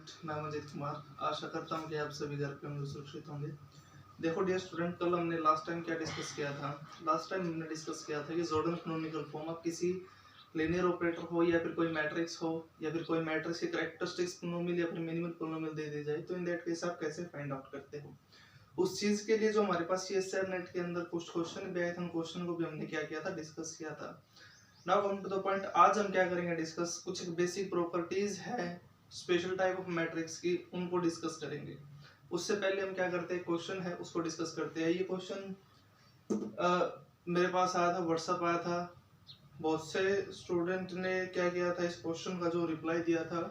Student, मैं अजित कुमार। आशा करता हूँ कि आप सभी घर पे होंगे, सुरक्षित होंगे। देखो डियर स्टूडेंट, कल हमने लास्ट टाइम क्या डिस्कस किया था। लास्ट टाइम हमने डिस्कस किया था कि जॉर्डन कैनोनिकल फॉर्म ऑफ किसी लीनियर ऑपरेटर हो या फिर कोई मैट्रिक्स हो या फिर कोई मैट्रिक्स की कैरेक्टरिस्टिक्स पोलिनोमियल या फिर मिनिमल पोलिनोमियल दे दी जाए तो इन दैट केस आप कैसे फाइंड आउट करते हो। उस चीज के लिए जो हमारे पास CSR नेट के अंदर कुछ क्वेश्चन भी आए थे, उन क्वेश्चन को भी हमने क्या किया था, डिस्कस किया था। Now come to the point, आज हम क्या करेंगे डिस्कस, कुछ बेसिक प्रॉपर्टीज है स्पेशल टाइप ऑफ मैट्रिक्स की, उनको डिस्कस करेंगे। उससे पहले हम क्या करते हैं, क्वेश्चन है उसको डिस्कस करते हैं। ये क्वेश्चन मेरे पास आया था, व्हाट्सएप आया था, बहुत से स्टूडेंट ने क्या किया था, इस क्वेश्चन का जो रिप्लाई दिया था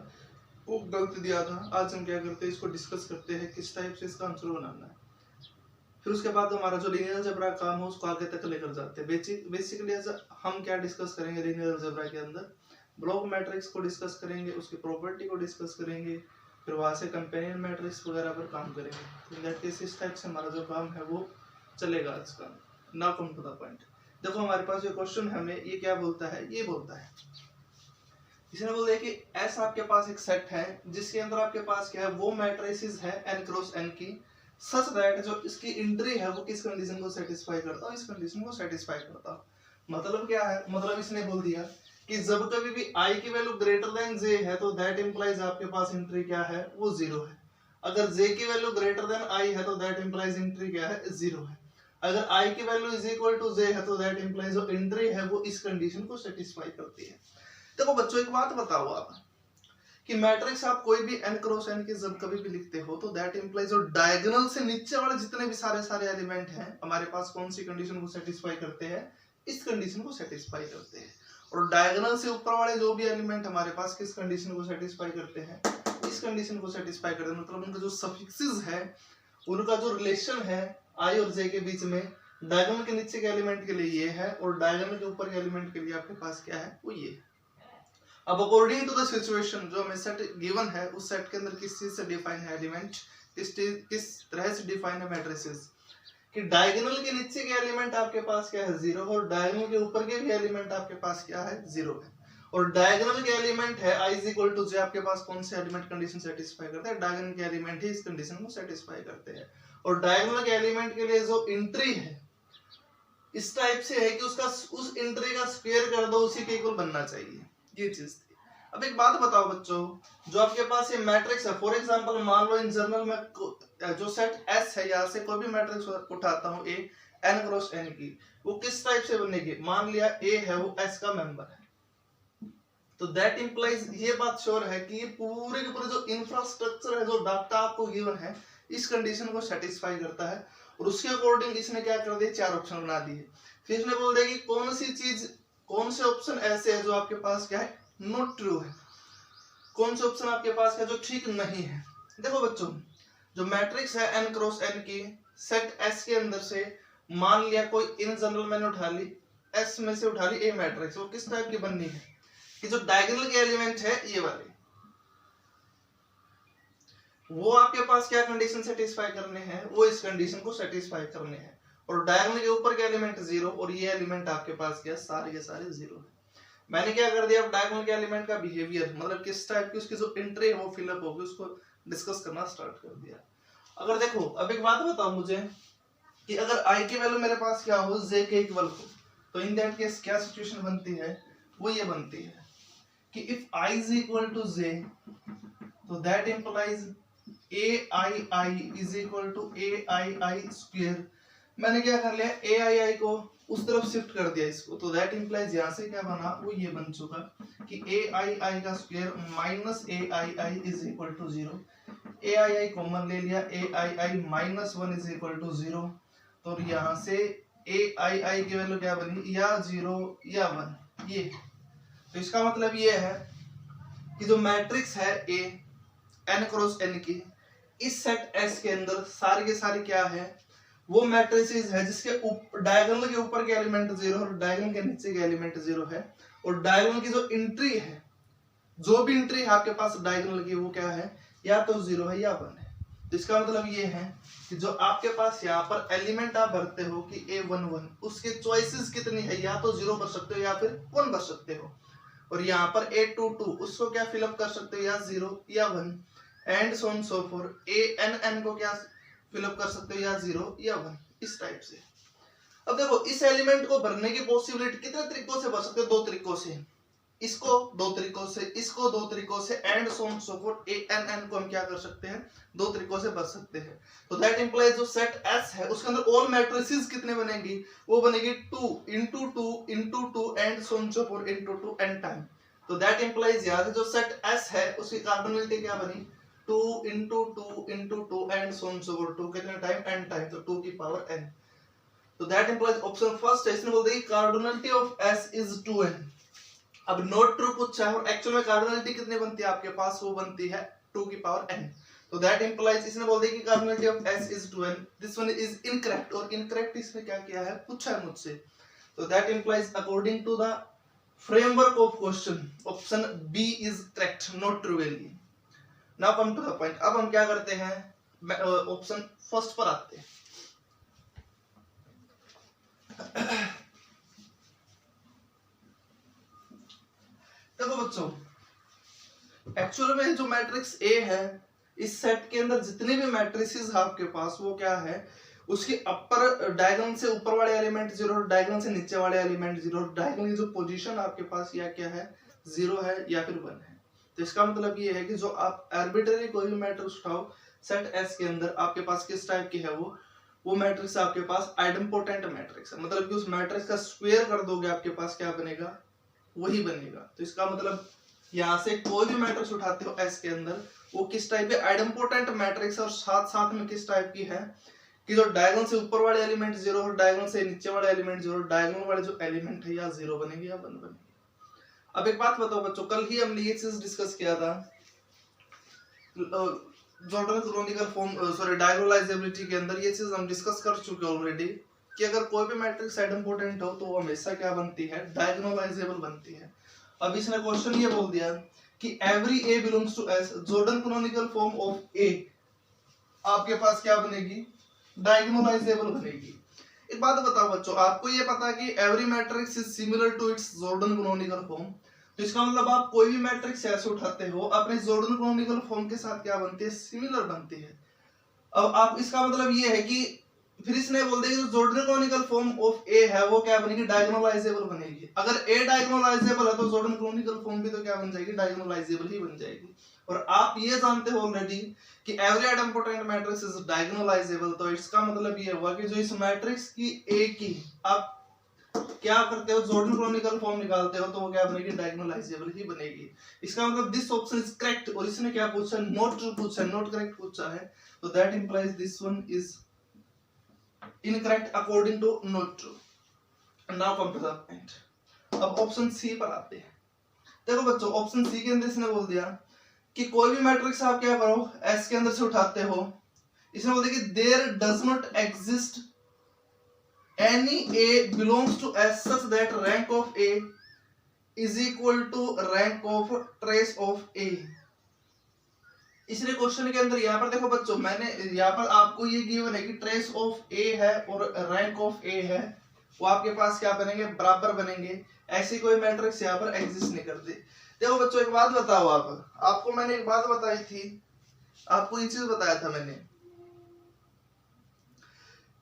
वो गलत दिया था। आज हम क्या करते हैं, इसको डिस्कस करते हैं किस टाइप से इसका आंसर बनाना है। फिर उसके बाद हमारा जो लीनियर अलजेब्रा काम है उसको आगे तक लेकर जाते हैं। बेसिकली हम क्या डिस्कस करेंगे लीनियर अलजेब्रा के अंदर, ब्लॉक मैट्रिक्स को डिस्कस करेंगे, उसकी प्रॉपर्टी को डिस्कस करेंगे, फिर वहां से कंपेनियन मैट्रिक्स वगैरह पर काम करेंगे। तो इन दैट केस इस टाइप से हमारा जो काम है वो चलेगा आज का। Now come to the point. देखो हमारे पास जो क्वेश्चन है, हमें ये क्या बोलता है, ये बोलता है, इसने बोल दिया कि ऐसा आपके पास एक सेट है जिसके अंदर आपके पास क्या है, वो मैट्रिसेस है n क्रॉस n की, सच दैट जो इसकी एंट्री है वो किस कंडीशन को सेटिस्फाई करता है, इस कंडीशन को सेटिस्फाई करता है। मतलब क्या है, मतलब इसने बोल दिया कि जब कभी भी i की वैल्यू ग्रेटर देन j है तो दैट इंप्लाइज आपके पास एंट्री क्या है, वो 0 है। अगर j की वैल्यू ग्रेटर देन i है तो दैट इंप्लाइज एंट्री क्या है, 0 है। अगर i की value is equal to j है तो दैट इंप्लाइज जो एंट्री है वो इस कंडीशन को सेटिस्फाई करती है। देखो बच्चों, एक बात बताओ आप कि मैट्रिक्स आप कोई भी n क्रॉस n की जब कभी भी लिखते हो तो दैट इंप्लाइज जो डायगोनल से नीचे वाले जितने भी सारे एलिमेंट हैं हमारे पास कौन सी कंडीशन को सेटिस्फाई करते हैं, इस कंडीशन को सेटिस्फाई करते हैं। और डायगोनल से ऊपर वाले जो भी एलिमेंट हमारे पास किस कंडीशन को सेटिस्फाई करते हैं, इस कंडीशन को सेटिस्फाई करते हैं। मतलब उनका जो सफिक्सेस है, उनका जो रिलेशन है i और j के बीच में, डायगोनल के नीचे के एलिमेंट के लिए ये है और डायगोनल के ऊपर के एलिमेंट के लिए आपके पास क्या है, वो ये है। अब अकॉर्डिंग टू द सिचुएशन जो हमें सेट गिवन है, उस सेट के अंदर किस चीज से डिफाइन है एलिमेंट, किस तरह से डिफाइन है मैट्रिसेस, कि डायगोनल के नीचे के एलिमेंट आपके पास क्या है, 0, और डायगोनल के ऊपर के भी एलिमेंट आपके पास क्या है, 0 है। और डायगोनल के एलिमेंट है i इक्वल टू j, आपके पास कौन से एलिमेंट कंडीशन सेटिस्फाई करते हैं, डायगोनल के एलिमेंट ही इस कंडीशन को सेटिस्फाई करते हैं। और डायगोनल के एलिमेंट के लिए जो एंट्री है इस टाइप से है कि उसका उस एंट्री का स्क्वायर कर दो, उसी के इक्वल बनना चाहिए, ये चीज थी। अब एक बात बताओ बच्चों, जो आपके पास ये मैट्रिक्स है, फॉर एग्जांपल मान लो इन जनरल में जो सेट S है, यहाँ से कोई भी मैट्रिक्स उठाता हूँ A n क्रॉस n की, वो किस टाइप से बनेगी, मान लिया A है वो S का मेंबर है, तो दैट इंप्लाइज ये बात श्योर है कि ये पूरे के पूरे जो इंफ्रास्ट्रक्चर है, जो डाटा आपको गिवन है, इस कंडीशन को सेटिस्फाई करता है। और उसके अकॉर्डिंग इसने क्या कर दिया, 4 ऑप्शन बना दिए। फिर इसने बोल दिया कि कौन सी चीज, कौन से ऑप्शन ऐसे है जो आपके पास क्या है, नॉट ट्रू है, कौन से ऑप्शन आपके पास है जो ठीक नहीं है। देखो बच्चों, जो मैट्रिक्स है n क्रॉस n की, सेट S के अंदर से मान लिया कोई इन जनरल मैंने उठा ली, S में से उठा ली A मैट्रिक्स, वो किस टाइप की बननी है कि जो डायगोनल के एलिमेंट है ये वाले, वो आपके पास क्या कंडीशन सेटिस्फाई करने हैं, वो इस कंडीशन को सेटिस्फाई करने हैं। और डायगोनल के ऊपर के एलिमेंट 0 और ये एलिमेंट आपके पास क्या, सारे के सारे 0 है। मैंने क्या कर दिया, अब डायगोनल के एलिमेंट का बिहेवियर, मतलब किस टाइप की उसकी जो एंट्री है वो फिलअप होगी, उसको डिस्कस करना स्टार्ट कर दिया। अगर देखो, अब एक बात बताओ मुझे कि अगर i की वैल्यू मेरे पास क्या हो, j के इक्वल हो, तो इन दैट केस क्या सिचुएशन बनती है, वो ये बनती है कि if i is equal to j, तो that implies ai is equal to aii square. मैंने क्या कर लिया, aii को उस तरफ शिफ्ट कर दिया इसको, तो दैट इंप्लाइज यहाँ से क्या बना, वो ये बन चुका कि aii का square minus aii is equal to 0। aii common ले लिया, aii minus 1 is equal to 0। तो यहाँ से aii की वैल्यू क्या बनी, या 0 या 1, ये। तो इसका मतलब ये है कि जो मैट्रिक्स है A n क्रॉस n की, इस सेट S के अंदर सारे के सारे क्या है, वो मैट्रिसेस है जिसके डायगोनल के ऊपर के एलिमेंट 0 और डायगोनल के नीचे के एलिमेंट 0 है। और डायगोनल की जो एंट्री है, जो भी एंट्री है आपके पास डायगोनल की, वो क्या है, या तो 0 है या 1 है। तो इसका मतलब ये है कि जो आपके पास यहाँ पर एलिमेंट आप भरते हो कि A11, उसके चॉइसेस कितनी है, या तो 0 भर सकते हो या फिर 1 भर सकते हो। और यहाँ पर A22, उसको क्या फिलअप कर सकते हो, या 0 या 1। And so on so forth, A N N को क्या फिलअप कर सकते हो, या 0 या 1, इस टाइप से। अब देखो इस एलिमेंट को भरने की पॉसिबिलिटी कितने तरीकों से भर सकते हो, 2 तरीकों से, इसको 2 तरीकों से, इसको 2 तरीकों से, and so on so forth, A N N को हम क्या कर सकते हैं, 2 तरीकों से भर सकते हैं। तो दैट इंप्लाइज जो सेट एस है उसके अंदर ऑल मैट्रिसेस कितने बनेंगी, वो बनेगी 2 into 2 into 2 and so on so fourth into 2 n time. तो दैट इंप्लाइज यहाँ से जो सेट एस है उसकी कार्बोनिलिटी क्या बनी, 2 into 2 into 2 and so on so fourth, 2 कितने टाइम, n टाइम, तो 2 की पावर n। तो दैट इंप्लाइज ऑप्शन फर्स्ट है, इसने बोल दिया कार्बोनिलिटी ऑफ s इज 2n। अब नॉट ट्रू पूछा है और एक्चुअल में कार्बोनिलिटी कितनी बनती है आपके पास, वो बनती है 2 की पावर n। तो दैट इंप्लाइज इसने बोल दिया कि cardinality of s is 2n, this one is incorrect, और इनकरेक्ट इसने क्या किया है, पूछा है मुझसे। तो that implies according to the framework of question option B is correct, not true value. Now come to the point, अब हम क्या करते हैं, ऑप्शन फर्स्ट पर आते हैं। देखो बच्चों, एक्चुअल में जो मैट्रिक्स ए है, इस सेट के अंदर जितने भी मैट्रिसेस है आपके पास, वो क्या है, उसके अपर डायगोनल से ऊपर वाले एलिमेंट 0, डायगोनल से नीचे वाले एलिमेंट 0, डायगोनल की जो पोजीशन आपके पास या क्या है, 0 है या फिर 1 है। तो इसका मतलब ये है कि जो आप आर्बिट्ररी कोई भी मैट्रिक्स उठाओ सेट एस के अंदर, आपके पास किस टाइप की है, वो मैट्रिक्स आपके पास आइडेम्पोटेंट मैट्रिक्स है, मतलब कि उस मैट्रिक्स का स्क्वायर कर दोगे आपके पास क्या बनेगा, वही बनेगा। तो इसका मतलब यहाँ से कोई भी मैट्रिक्स उठाते हो एस के अंदर, वो किस टाइप है, आइडेम्पोटेंट मैट्रिक्स है, और साथ साथ में किस टाइप की है कि जो डायगोनल से ऊपर वाले एलिमेंट 0 और डायगोनल से नीचे वाले एलिमेंट 0, डायगोनल वाले जो एलिमेंट है या 0 बनेंगे या 1 बनेंगे। अब एक बात बताओ बच्चों, कल ही हमने ये चीज डिस्कस किया था जॉर्डन क्रोनिकल फॉर्म, सॉरी डायगोनलाइजेबिलिटी के अंदर, ये चीज हम डिस्कस कर चुके ऑलरेडी कि अगर कोई भी मैट्रिक्स आइडेम्पोटेंट हो तो वो हमेशा क्या बनती है, डायगोनलाइजेबल बनती है। अब इसने क्वेश्चन ये बोल दिया कि every A belongs to S, Jordan canonical form of A आपके पास क्या बनेगी, डायगोनलाइजेबल बनेगी। एक बात बताओ बच्चों, आपको ये पता है कि every matrix is similar to its Jordan canonical form, तो इसका मतलब आप कोई भी मैट्रिक्स ऐसे उठाते हो अपने जॉर्डन क्रोनिकल फॉर्म के साथ क्या बनती है, सिमिलर बनती है। अब आप इसका मतलब ये है कि फिर इसने बोल दिया कि जॉर्डन क्रोनिकल फॉर्म ऑफ ए है वो क्या बनेगी, डायगोनलाइजेबल बनेगी। अगर ए डायगोनलाइजेबल है तो जॉर्डन क्रोनिकल फॉर्म भी तो क्या बन जाएगी, डायगोनलाइजेबल ही बन जाएगी। और आप ये जानते हो ऑलरेडी कि every idempotent matrix is diagonalisable, तो इसका मतलब ये हुआ कि जो इस मैट्रिक्स की ए की आप क्या करते हो, जॉर्डन क्रोनिकल फॉर्म निकालते हो, तो वो क्या बनेगी, डायगोनलाइजेबल ही बनेगी। इसका मतलब दिस ऑप्शन इज करेक्ट, और इसने क्या पूछा, नॉट ट्रू पूछा है, नॉट करेक्ट पूछा है, तो that implies this one is incorrect according to not true. Now come to the point, अब ऑप्शन सी पर आते हैं। देखो बच्चों, ऑप्शन सी के अंदर इसने बोल दिया कि कोई भी मैट्रिक्स आप क्या करो एस के अंदर से उठाते हो, इसने बोल दिया कि there does not exist any a belongs to S such that rank of A is equal to rank of trace of A। इसलिए क्वेश्चन के अंदर यहाँ पर देखो बच्चों, मैंने यहाँ पर आपको ये गिवन है कि ट्रेस ऑफ ए है और रैंक ऑफ ए है, वो आपके पास क्या बनेंगे, बराबर बनेंगे। ऐसी कोई मैट्रिक्स यहाँ पर एग्जिस्ट नहीं करती। देखो बच्चों एक बात बताओ, आपको मैंने एक बात बताई थी, आपको ये चीज बताया था मैंने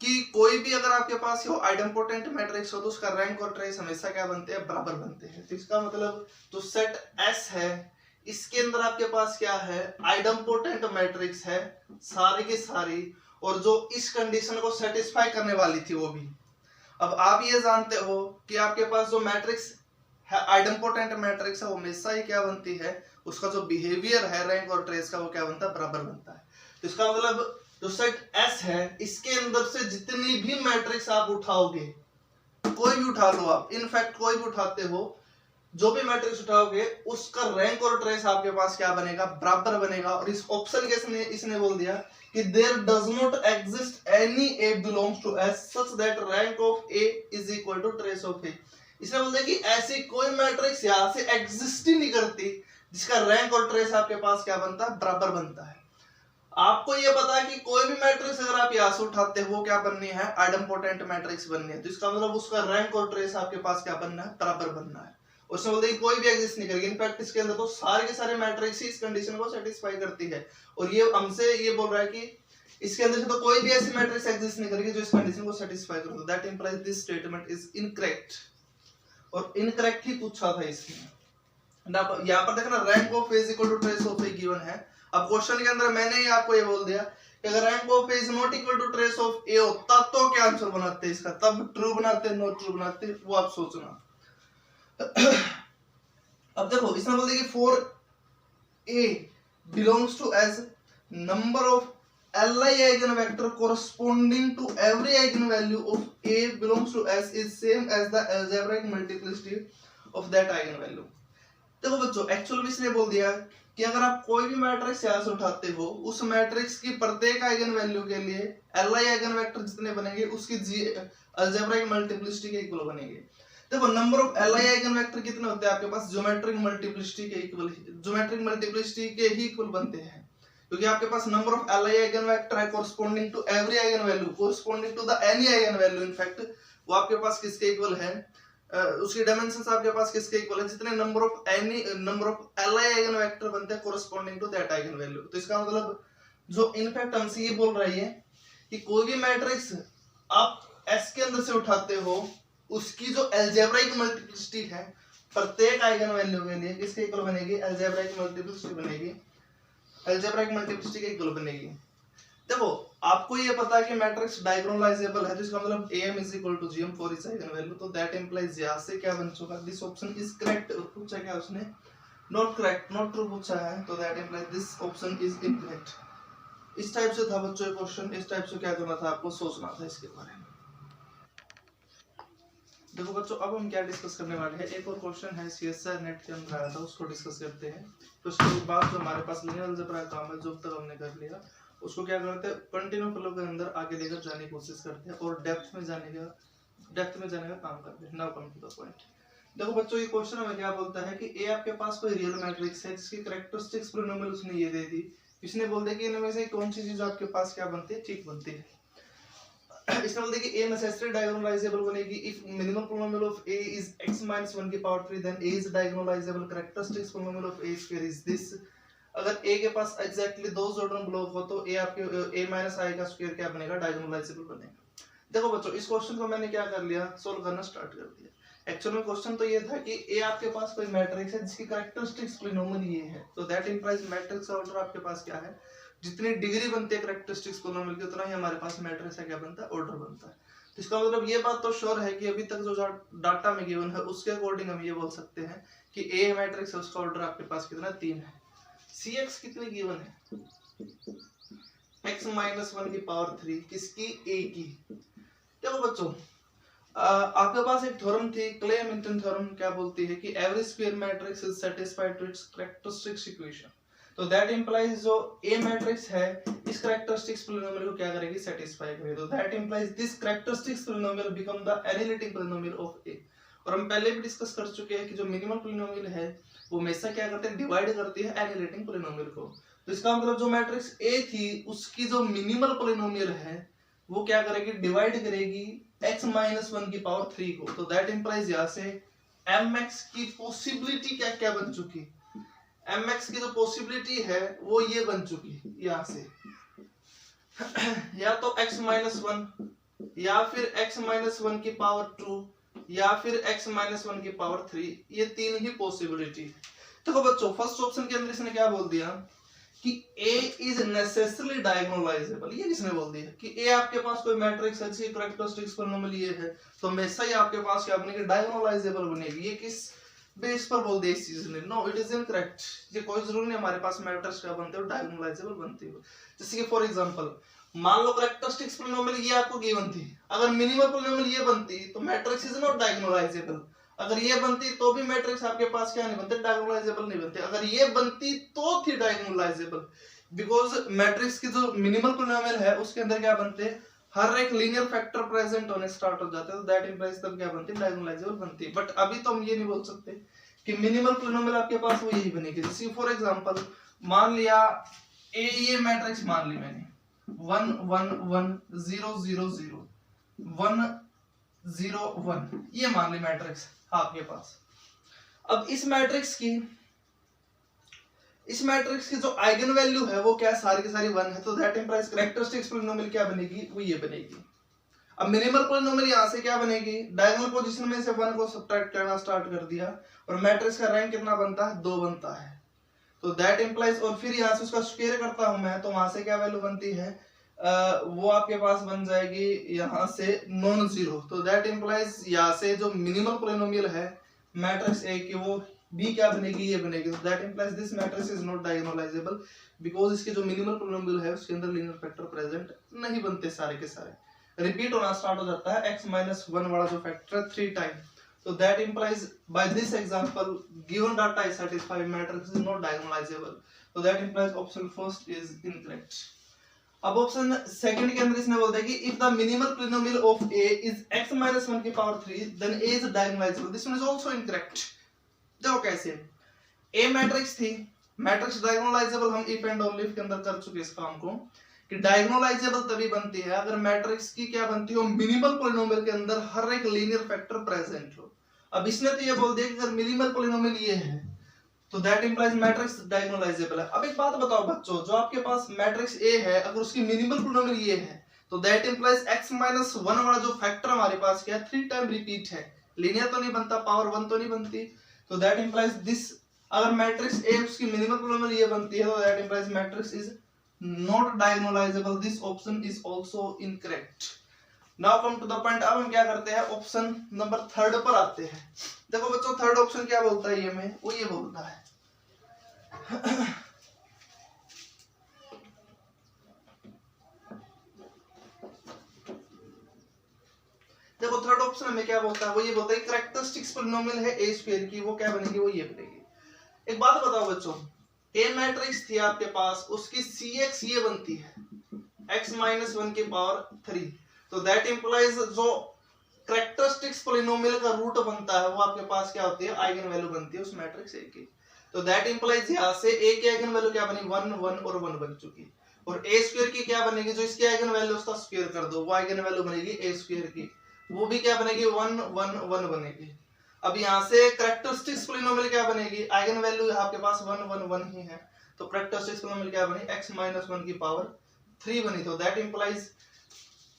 कि कोई भी अगर आपके पास हो आइडेम्पोटेंट मैट्रिक्स हो तो उसका रैंक और ट्रेस हमेशा क्या बनते हैं, बराबर बनते हैं। तो इसका मतलब जो सेट एस है इसके अंदर आपके पास क्या है, आइडेम्पोटेंट मैट्रिक्स है सारी की सारी, और जो इस कंडीशन को सेटिस्फाई करने वाली थी वो भी। अब आप ये जानते हो कि आपके पास जो मैट्रिक्स है आइडेम्पोटेंट मैट्रिक्स है वो हमेशा ही क्या बनती है, उसका जो बिहेवियर है रैंक और ट्रेस का वो क्या बनता है, बराबर बनता है। तो इसका मतलब जो सेट एस है इसके अंदर से जितनी भी मैट्रिक्स आप उठाओगे, कोई भी उठा लो आप, इनफैक्ट कोई भी उठाते हो, जो भी मैट्रिक्स उठाओगे उसका रैंक और ट्रेस आपके पास क्या बनेगा, बराबर बनेगा। और इस ऑप्शन के इसने बोल दिया कि there does not exist any A belongs to S such that rank of A is equal to trace of A. इसने बोल दिया कि ऐसी कोई मैट्रिक्स यहाँ से एग्जिस्ट ही नहीं करती जिसका रैंक और ट्रेस आपके पास क्या बनता है, बराबर बनता है। आपको ये पता है कि कोई भी मैट्रिक्स अगर आप यहाँ से उठाते हो वो क्या बननी है, आइडेम्पोटेंट मैट्रिक्स बननी है, तो इसका मतलब उसका रैंक और ट्रेस आपके पास क्या बनना है, बराबर बनना है। उसमें बोलते हैं कोई भी एग्जिस्ट नहीं करेगी। इनफैक्ट इसके अंदर तो सारे के सारे मैट्रिक्स ही इस कंडीशन को सेटिस्फाई करती है, और ये हमसे ये बोल रहा है कि इसके अंदर से तो कोई भी ऐसी मैट्रिक्स एग्जिस्ट नहीं करेगी जो इस कंडीशन को सेटिस्फाई करे। That implies this statement is incorrect, और इनकरेक्ट ही पूछा था इसमें। यहाँ पर देखना rank of A is equal to trace of A given है। अब क्वेश्चन के अंदर मैंने ही आपको ये बोल दिया कि अगर rank of A is not equal to trace of A होता तो क्या आंसर बनाते इसका, तब ट्रू बनाते नॉट ट्रू बनाते, वो आप सोचना। अब देखो इसमें बोल दिया कि for A belongs to as number of Li eigenvector corresponding to every eigenvalue of A belongs to S is same as the algebraic multiplicity of that eigenvalue। देखो बच्चों एक्चुअल में इसने बोल दिया कि अगर आप कोई भी मैट्रिक्स यहाँ से उठाते हो, उस मैट्रिक्स की प्रत्येक आइगन वैल्यू के लिए Li आइगन वेक्टर जितने बनेंगे उसकी अलजेब्राइक मल्टीप्लिसिटी के इक्वल बनेंगे। देखो number of Li eigenvector कितने होते हैं आपके पास, ज्योमेट्रिक मल्टीप्लिसिटी के इक्वल, ज्योमेट्रिक मल्टीप्लिसिटी के ही इक्वल बनते हैं, क्योंकि आपके पास number of Li eigenvector है corresponding to every eigenvalue, corresponding to the any eigenvalue. In fact वो आपके पास किसके इक्वल है, उसकी डायमेंशंस आपके पास किसके इक्वल है, जितने number of Li eigenvector बनते हैं corresponding to that eigenvalue. तो इसका मतलब जो इनफैक्ट हमसे ये बोल रही है कि कोई भी मैट्रिक्स आप S के अंदर से उठाते हो, उसकी जो अलजेब्राइक मल्टीप्लिसिटी है प्रत्येक आइगन वैल्यू के लिए किसके इक्वल बनेगी, अलजेब्राइक मल्टीप्लिसिटी बनेगी, अलजेब्राइक मल्टीप्लिसिटी के इक्वल बनेगी। देखो आपको ये पता है कि मैट्रिक्स डायगोनलाइजेबल है, तो इसका मतलब am is equal to gm for its eigen value, तो दैट इंप्लाइज यहां से क्या बन चुका, दिस ऑप्शन इज करेक्ट। पूछा क्या उसने, नॉट करेक्ट, नॉट ट्रू पूछा है, तो that implies this option is incorrect. इस टाइप से था बच्चों क्वेश्चन, इस टाइप से क्या करना था आपको, सोचना था इसके बारे में। देखो बच्चों अब हम क्या डिस्कस करने वाले हैं, एक और क्वेश्चन है सीएसआर नेट के अंदर आया था, उसको डिस्कस करते हैं। तो उसके बाद जो हमारे पास लीनियर अलजेब्रा का काम है जो अब तक हमने कर लिया, उसको क्या करते हैं कंटिन्यू फ्लो के अंदर आगे लेकर जाने की कोशिश करते हैं और डेप्थ में जाने का काम करते हैं। Now come to the point. देखो बच्चों ये क्वेश्चन हमें क्या बोलता है कि ए आपके पास कोई रियल मैट्रिक्स है जिसकी कैरेक्टरिस्टिक्स पॉलिनोमियल उसने ये दे दी। इसने बोल दिया कि इनमें से कौन सी चीज आपके पास क्या बनती है, ठीक बनती है। इसका मतलब कि a necessarily diagonalizable बनेगी if minimal polynomial of a is x minus 1 की power 3 then a is diagonalizable। characteristics polynomial of a square is this। अगर a के पास exactly दो जॉर्डन ब्लॉक हो तो a आपके a minus i का square क्या बनेगा, diagonalizable बनेगा। देखो बच्चों इस क्वेश्चन को मैंने क्या कर लिया, सोल्व करना स्टार्ट कर दिया। एक्चुअल में क्वेश्चन तो ये था कि a आपके पास कोई मैट्रिक्स है जिसकी कैरेक्टरिस्टिक्स पॉलिनोमियल ये है, तो दैट इंप्लाइज मैट्रिक्स ऑर्डर आपके पास क्या है, जितनी डिग्री बनती है कैरेक्टरिस्टिक्स पॉलिनोमियल की उतना ही हमारे पास मैट्रिक्स का क्या बनता है, ऑर्डर बनता है। तो इसका मतलब ये बात तो श्योर है कि अभी तक जो डाटा में गिवन है उसके अकॉर्डिंग हम ये बोल सकते हैं कि ए मैट्रिक्स है उसका ऑर्डर आपके पास कितना, 3 है। cx कितनी गिवन है, x minus 1 की पावर 3 किसकी, a की। देखो बच्चों आपके पास एक थ्योरम थी, क्ले-हैमिल्टन थ्योरम, क्या बोलती है कि every square matrix is satisfied to its characteristics equation. तो दैट इंप्लाइज जो ए मैट्रिक्स है इस कैरेक्टरिस्टिक्स पॉलिनोमियल को क्या करेगी, सेटिस्फाई करेगी। तो that implies this characteristics polynomial become the analytic polynomial of A. और हम पहले भी डिस्कस कर चुके हैं कि जो मिनिमल पॉलिनोमियल है वो हमेशा क्या करते हैं, डिवाइड करती है एनालिटिक पॉलिनोमियल को। तो इसका मतलब जो मैट्रिक्स ए थी उसकी जो मिनिमल पॉलिनोमियल है वो क्या करेगी, डिवाइड करेगी x minus 1 की पावर 3 को। तो दैट इंप्लाइज यहाँ से mx की पॉसिबिलिटी क्या क्या बन चुकी, mx की जो पॉसिबिलिटी है वो ये बन चुकी यहाँ से या तो x minus 1 या फिर x minus 1 की पावर 2 या फिर x minus 1 की पावर 3, ये तीन ही पॉसिबिलिटी। देखो बच्चों फर्स्ट ऑप्शन के अंदर इसने क्या बोल दिया कि A is necessarily diagonalizable। ये किसने बोल दिया कि A आपके पास कोई मैट्रिक्स है जिसकी कैरेक्टरिस्टिक्स पॉलिनोमियल ये है, तो हमेशा ही आपके पास क्या बनेगी, डायगोनलाइजेबल बनेगी। ये किस बेस पर बोल दिया इस चीज ने, नो इट इज इनकरेक्ट। ये कोई जरूरी नहीं हमारे पास मैट्रिक्स क्या बनते हो, डायगोनलाइजेबल बनती हो। जैसे कि फॉर एग्जांपल मान लो कैरेक्टरिस्टिक्स पॉलिनोमियल ये आपको गिवन थी, अगर मिनिमल पॉलिनोमियल ये बनती तो मैट्रिक्स इज नॉट डायगोनलाइजेबल। अगर ये बनती तो भी मैट्रिक्स आपके पास क्या नहीं बनते, डायगोनलाइजेबल नहीं बनते। अगर ये बनती तो थी डायगोनलाइजेबल, बिकॉज मैट्रिक्स की जो मिनिमल पॉलिनोमियल है उसके अंदर क्या बनते, हर एक लीनियर फैक्टर प्रेजेंट होने स्टार्ट हो जाते हैं, तो दैट इंप्लाइज तब क्या बनती, डायगोनलाइजेबल बनती। बट अभी तो हम ये नहीं बोल सकते कि मिनिमल पॉलिनोमियल आपके पास वो यही बनेगी। जैसे फॉर एग्जांपल मान लिया ए, ये मैट्रिक्स मान ली मैंने 1 1 1 0 0 0 1 0 1, ये मान ली मैट्रिक्स आपके पास। अब इस मैट्रिक्स की जो आइगन वैल्यू है वो क्या सारी की सारी 1 है, तो दैट इंप्लाइज कैरेक्टरिस्टिक्स पॉलिनोमियल क्या बनेगी, वो ये बनेगी। अब मिनिमल पॉलिनोमियल यहां से क्या बनेगी, डायगोनल पोजीशन में से 1 को सब्ट्रैक्ट करना स्टार्ट कर दिया और मैट्रिक्स का रैंक कितना बनता है, 2 बनता है, तो दैट इंप्लाइज, और फिर यहां से उसका स्क्वायर करता हूं मैं, तो वहां से क्या वैल्यू बनती है, वो आपके पास बन जाएगी यहां से नॉन जीरो, तो दैट इंप्लाइज यहां से जो मिनिमल पॉलिनोमियल है मैट्रिक्स ए की वो बी क्या बनेगी, ये बनेगी, so that implies this matrix is not diagonalizable because इसके जो मिनिमल पॉलिनोमियल है उसके अंदर लीनियर फैक्टर प्रेजेंट नहीं बनते, सारे के सारे रिपीट होना स्टार्ट हो जाता है x-1 वाला जो factor 3 time, so that implies by this example given data is satisfied matrix is not diagonalizable, so that implies option first is incorrect। अब ऑप्शन सेकंड के अंदर इसने बोल दिया कि if the minimal polynomial of a is x-1 की power 3 then a is diagonalizable, this one is also incorrect। देखो कैसे, ए मैट्रिक्स थी, मैट्रिक्स डायगोनलाइजेबल हम इफ एंड ओनली इफ के अंदर कर चुके इस काम को, कि डायगोनलाइजेबल तभी बनती है अगर मैट्रिक्स की क्या बनती हो, मिनिमल पॉलिनोमियल के अंदर हर एक लीनियर फैक्टर प्रेजेंट हो। अब इसने तो ये बोल दिया कि अगर मिनिमल पॉलिनोमियल ये है तो दैट इंप्लाइज मैट्रिक्स डायगोनलाइजेबल है। अब एक बात बताओ बच्चों, जो आपके पास मैट्रिक्स ए है अगर उसकी मिनिमल पॉलिनोमियल ये है तो दैट इंप्लाइज x-1 वाला जो फैक्टर हमारे पास क्या है, 3 टाइम रिपीट है, लीनियर तो नहीं बनता, पावर 1 तो नहीं बनती, तो दैट इंप्लाइज दिस, अगर मैट्रिक्स ए उसकी मिनिमल पॉलिनोमियल ये बनती है तो that implies matrix is not diagonalisable, this option is also incorrect. Now come to the point, अब हम क्या करते हैं, ऑप्शन नंबर 3 पर आते हैं। देखो बच्चों थर्ड ऑप्शन क्या बोलता है, ये में वो ये बोलता है देखो थर्ड ऑप्शन में क्या बोलता है, वो ये बोलता है कैरेक्टरिस्टिक्स पॉलिनोमियल है ए स्क्वायर की, वो क्या बनेगी, वो ये बनेगी। एक बात बताओ बच्चों, ए मैट्रिक्स थी आपके पास, उसकी cx ये बनती है x-1 की पावर 3, तो दैट इंप्लाइज जो कैरेक्टरिस्टिक्स पॉलिनोमियल का रूट बनता है वो आपके पास क्या होती है, आइगन वैल्यू बनती है उस मैट्रिक्स ए की, तो दैट इंप्लाइज यहां से ए की आइगन वैल्यू क्या बनी, 1 1 और 1 बन चुकी, और ए स्क्वायर की क्या बनेगी, जो इसकी आइगन वैल्यू उसका स्क्वायर कर दो, वो आइगन वैल्यू बनेगी ए स्क्वायर की, वो भी क्या बनेगी, 1 1 1 बनेगी। अब यहाँ से कैरेक्टरिस्टिक्स पॉलिनोमियल क्या बनेगी, आइगन वैल्यू आपके पास 1 1 1 ही है, तो कैरेक्टरिस्टिक्स पॉलिनोमियल क्या बनी, x-1 की पावर 3 बनी, तो that implies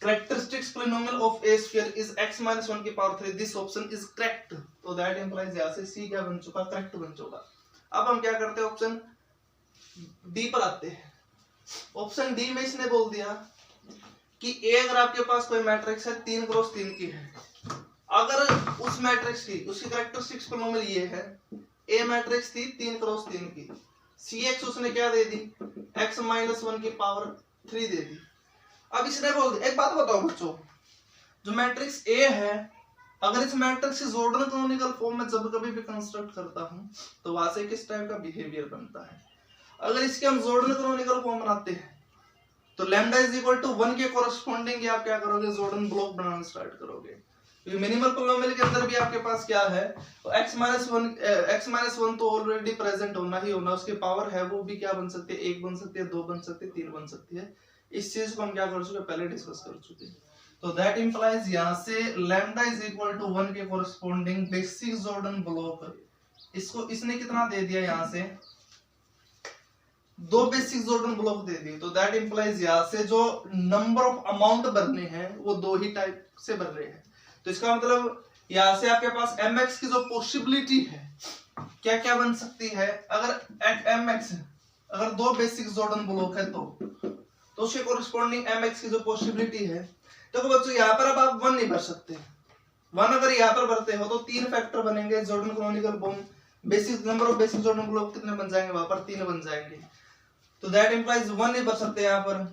characteristics polynomial of a square is x-1 की power 3, this option is correct, तो दैट इंप्लाइज यहाँ से c क्या बन चुका, करेक्ट बन चुका। अब हम क्या करते हैं, ऑप्शन डी पर आते हैं। ऑप्शन डी में इसने बोल दिया कि ए अगर आपके पास कोई मैट्रिक्स है 3 क्रॉस 3 की है, अगर उस मैट्रिक्स की उसकी कैरेक्टरिस्टिक्स पॉलिनोमियल ये है, ए मैट्रिक्स थी 3 क्रॉस 3 की, cx उसने क्या दे दी, x-1 की पावर 3 दे दी। अब इसने बोल दिया, एक बात बताओ बच्चों, जो मैट्रिक्स ए है अगर इस मैट्रिक्स से जॉर्डन कैनोनिकल फॉर्म में जब कभी भी कंस्ट्रक्ट करता हूं तो वहां से किस टाइप का बिहेवियर बनता है, अगर इसके हम जॉर्डन कैनोनिकल फॉर्म बनाते हैं तो लैम्डा इज इक्वल टू 1 के कोरस्पॉन्डिंग आप क्या करोगे, जॉर्डन ब्लॉक बनाना स्टार्ट करोगे। तो मिनिमल पॉलिनोमियल के अंदर भी आपके पास क्या है, तो x-1 तो ऑलरेडी प्रेजेंट होना ही होना, उसकी पावर है वो भी क्या बन सकती है, 1 बन सकती है, 2 बन सकती है, 3 बन सकती है। इस चीज को हम क्या कर चुके, पहले डिस्कस कर चुके। तो दैट इंप्लाइज यहां से लैम्डा इज इक्वल टू 1 के कोरस्पॉन्डिंग बेसिक जॉर्डन ब्लॉक, इसको इसने कितना दे दिया, यहां से 2 बेसिक जॉर्डन ब्लॉक दे दिए, तो दैट इंप्लाइज यहां से जो नंबर ऑफ अमाउंट भरने हैं वो 2 ही टाइप से भर रहे हैं, तो इसका मतलब यहां से आपके पास mx की जो पॉसिबिलिटी है क्या क्या बन सकती है, अगर एट mx अगर 2 बेसिक जॉर्डन ब्लॉक है तो उसके कोरिस्पॉन्डिंग mx की जो पॉसिबिलिटी है, देखो बच्चों यहाँ पर अब आप 1 नहीं भर सकते, 1 अगर यहाँ पर भरते हो तो 3 फैक्टर बनेंगे Jordan canonical form, basic number of basic Jordan block कितने बन जाएंगे, वहां पर 3 बन जाएंगे, तो दैट इंप्लाइज 1 नहीं भर सकते, यहाँ पर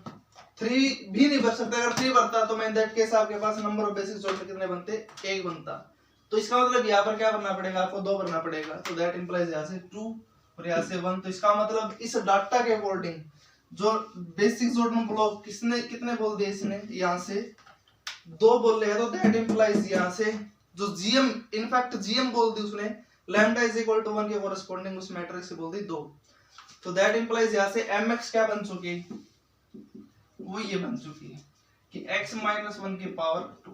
3 भी नहीं भर सकते, अगर 3 भरता तो मैं दैट केस आपके पास नंबर ऑफ बेसिक जॉर्डन कितने बनते, 1 बनता, तो इसका मतलब यहाँ पर क्या भरना पड़ेगा, आपको 2 भरना पड़ेगा, तो दैट इंप्लाइज यहाँ से 2 और यहाँ से 1, तो इसका मतलब इस डाटा के अकॉर्डिंग जो बेसिक जॉर्डन ब्लॉक किसने कितने बोल दिए, इसने यहाँ से 2 बोल रहे हैं, तो दैट इंप्लाइज यहाँ से जो जीएम इनफैक्ट जीएम बोल दी उसने, लैम्डा इज इक्वल टू 1 के कोरिस्पॉन्डिंग उस मैट्रिक्स से बोल दी 2, तो दैट इंप्लाइज यहाँ से mx क्या बन चुकी, वो ये बन चुकी है कि x-1 की पावर 2।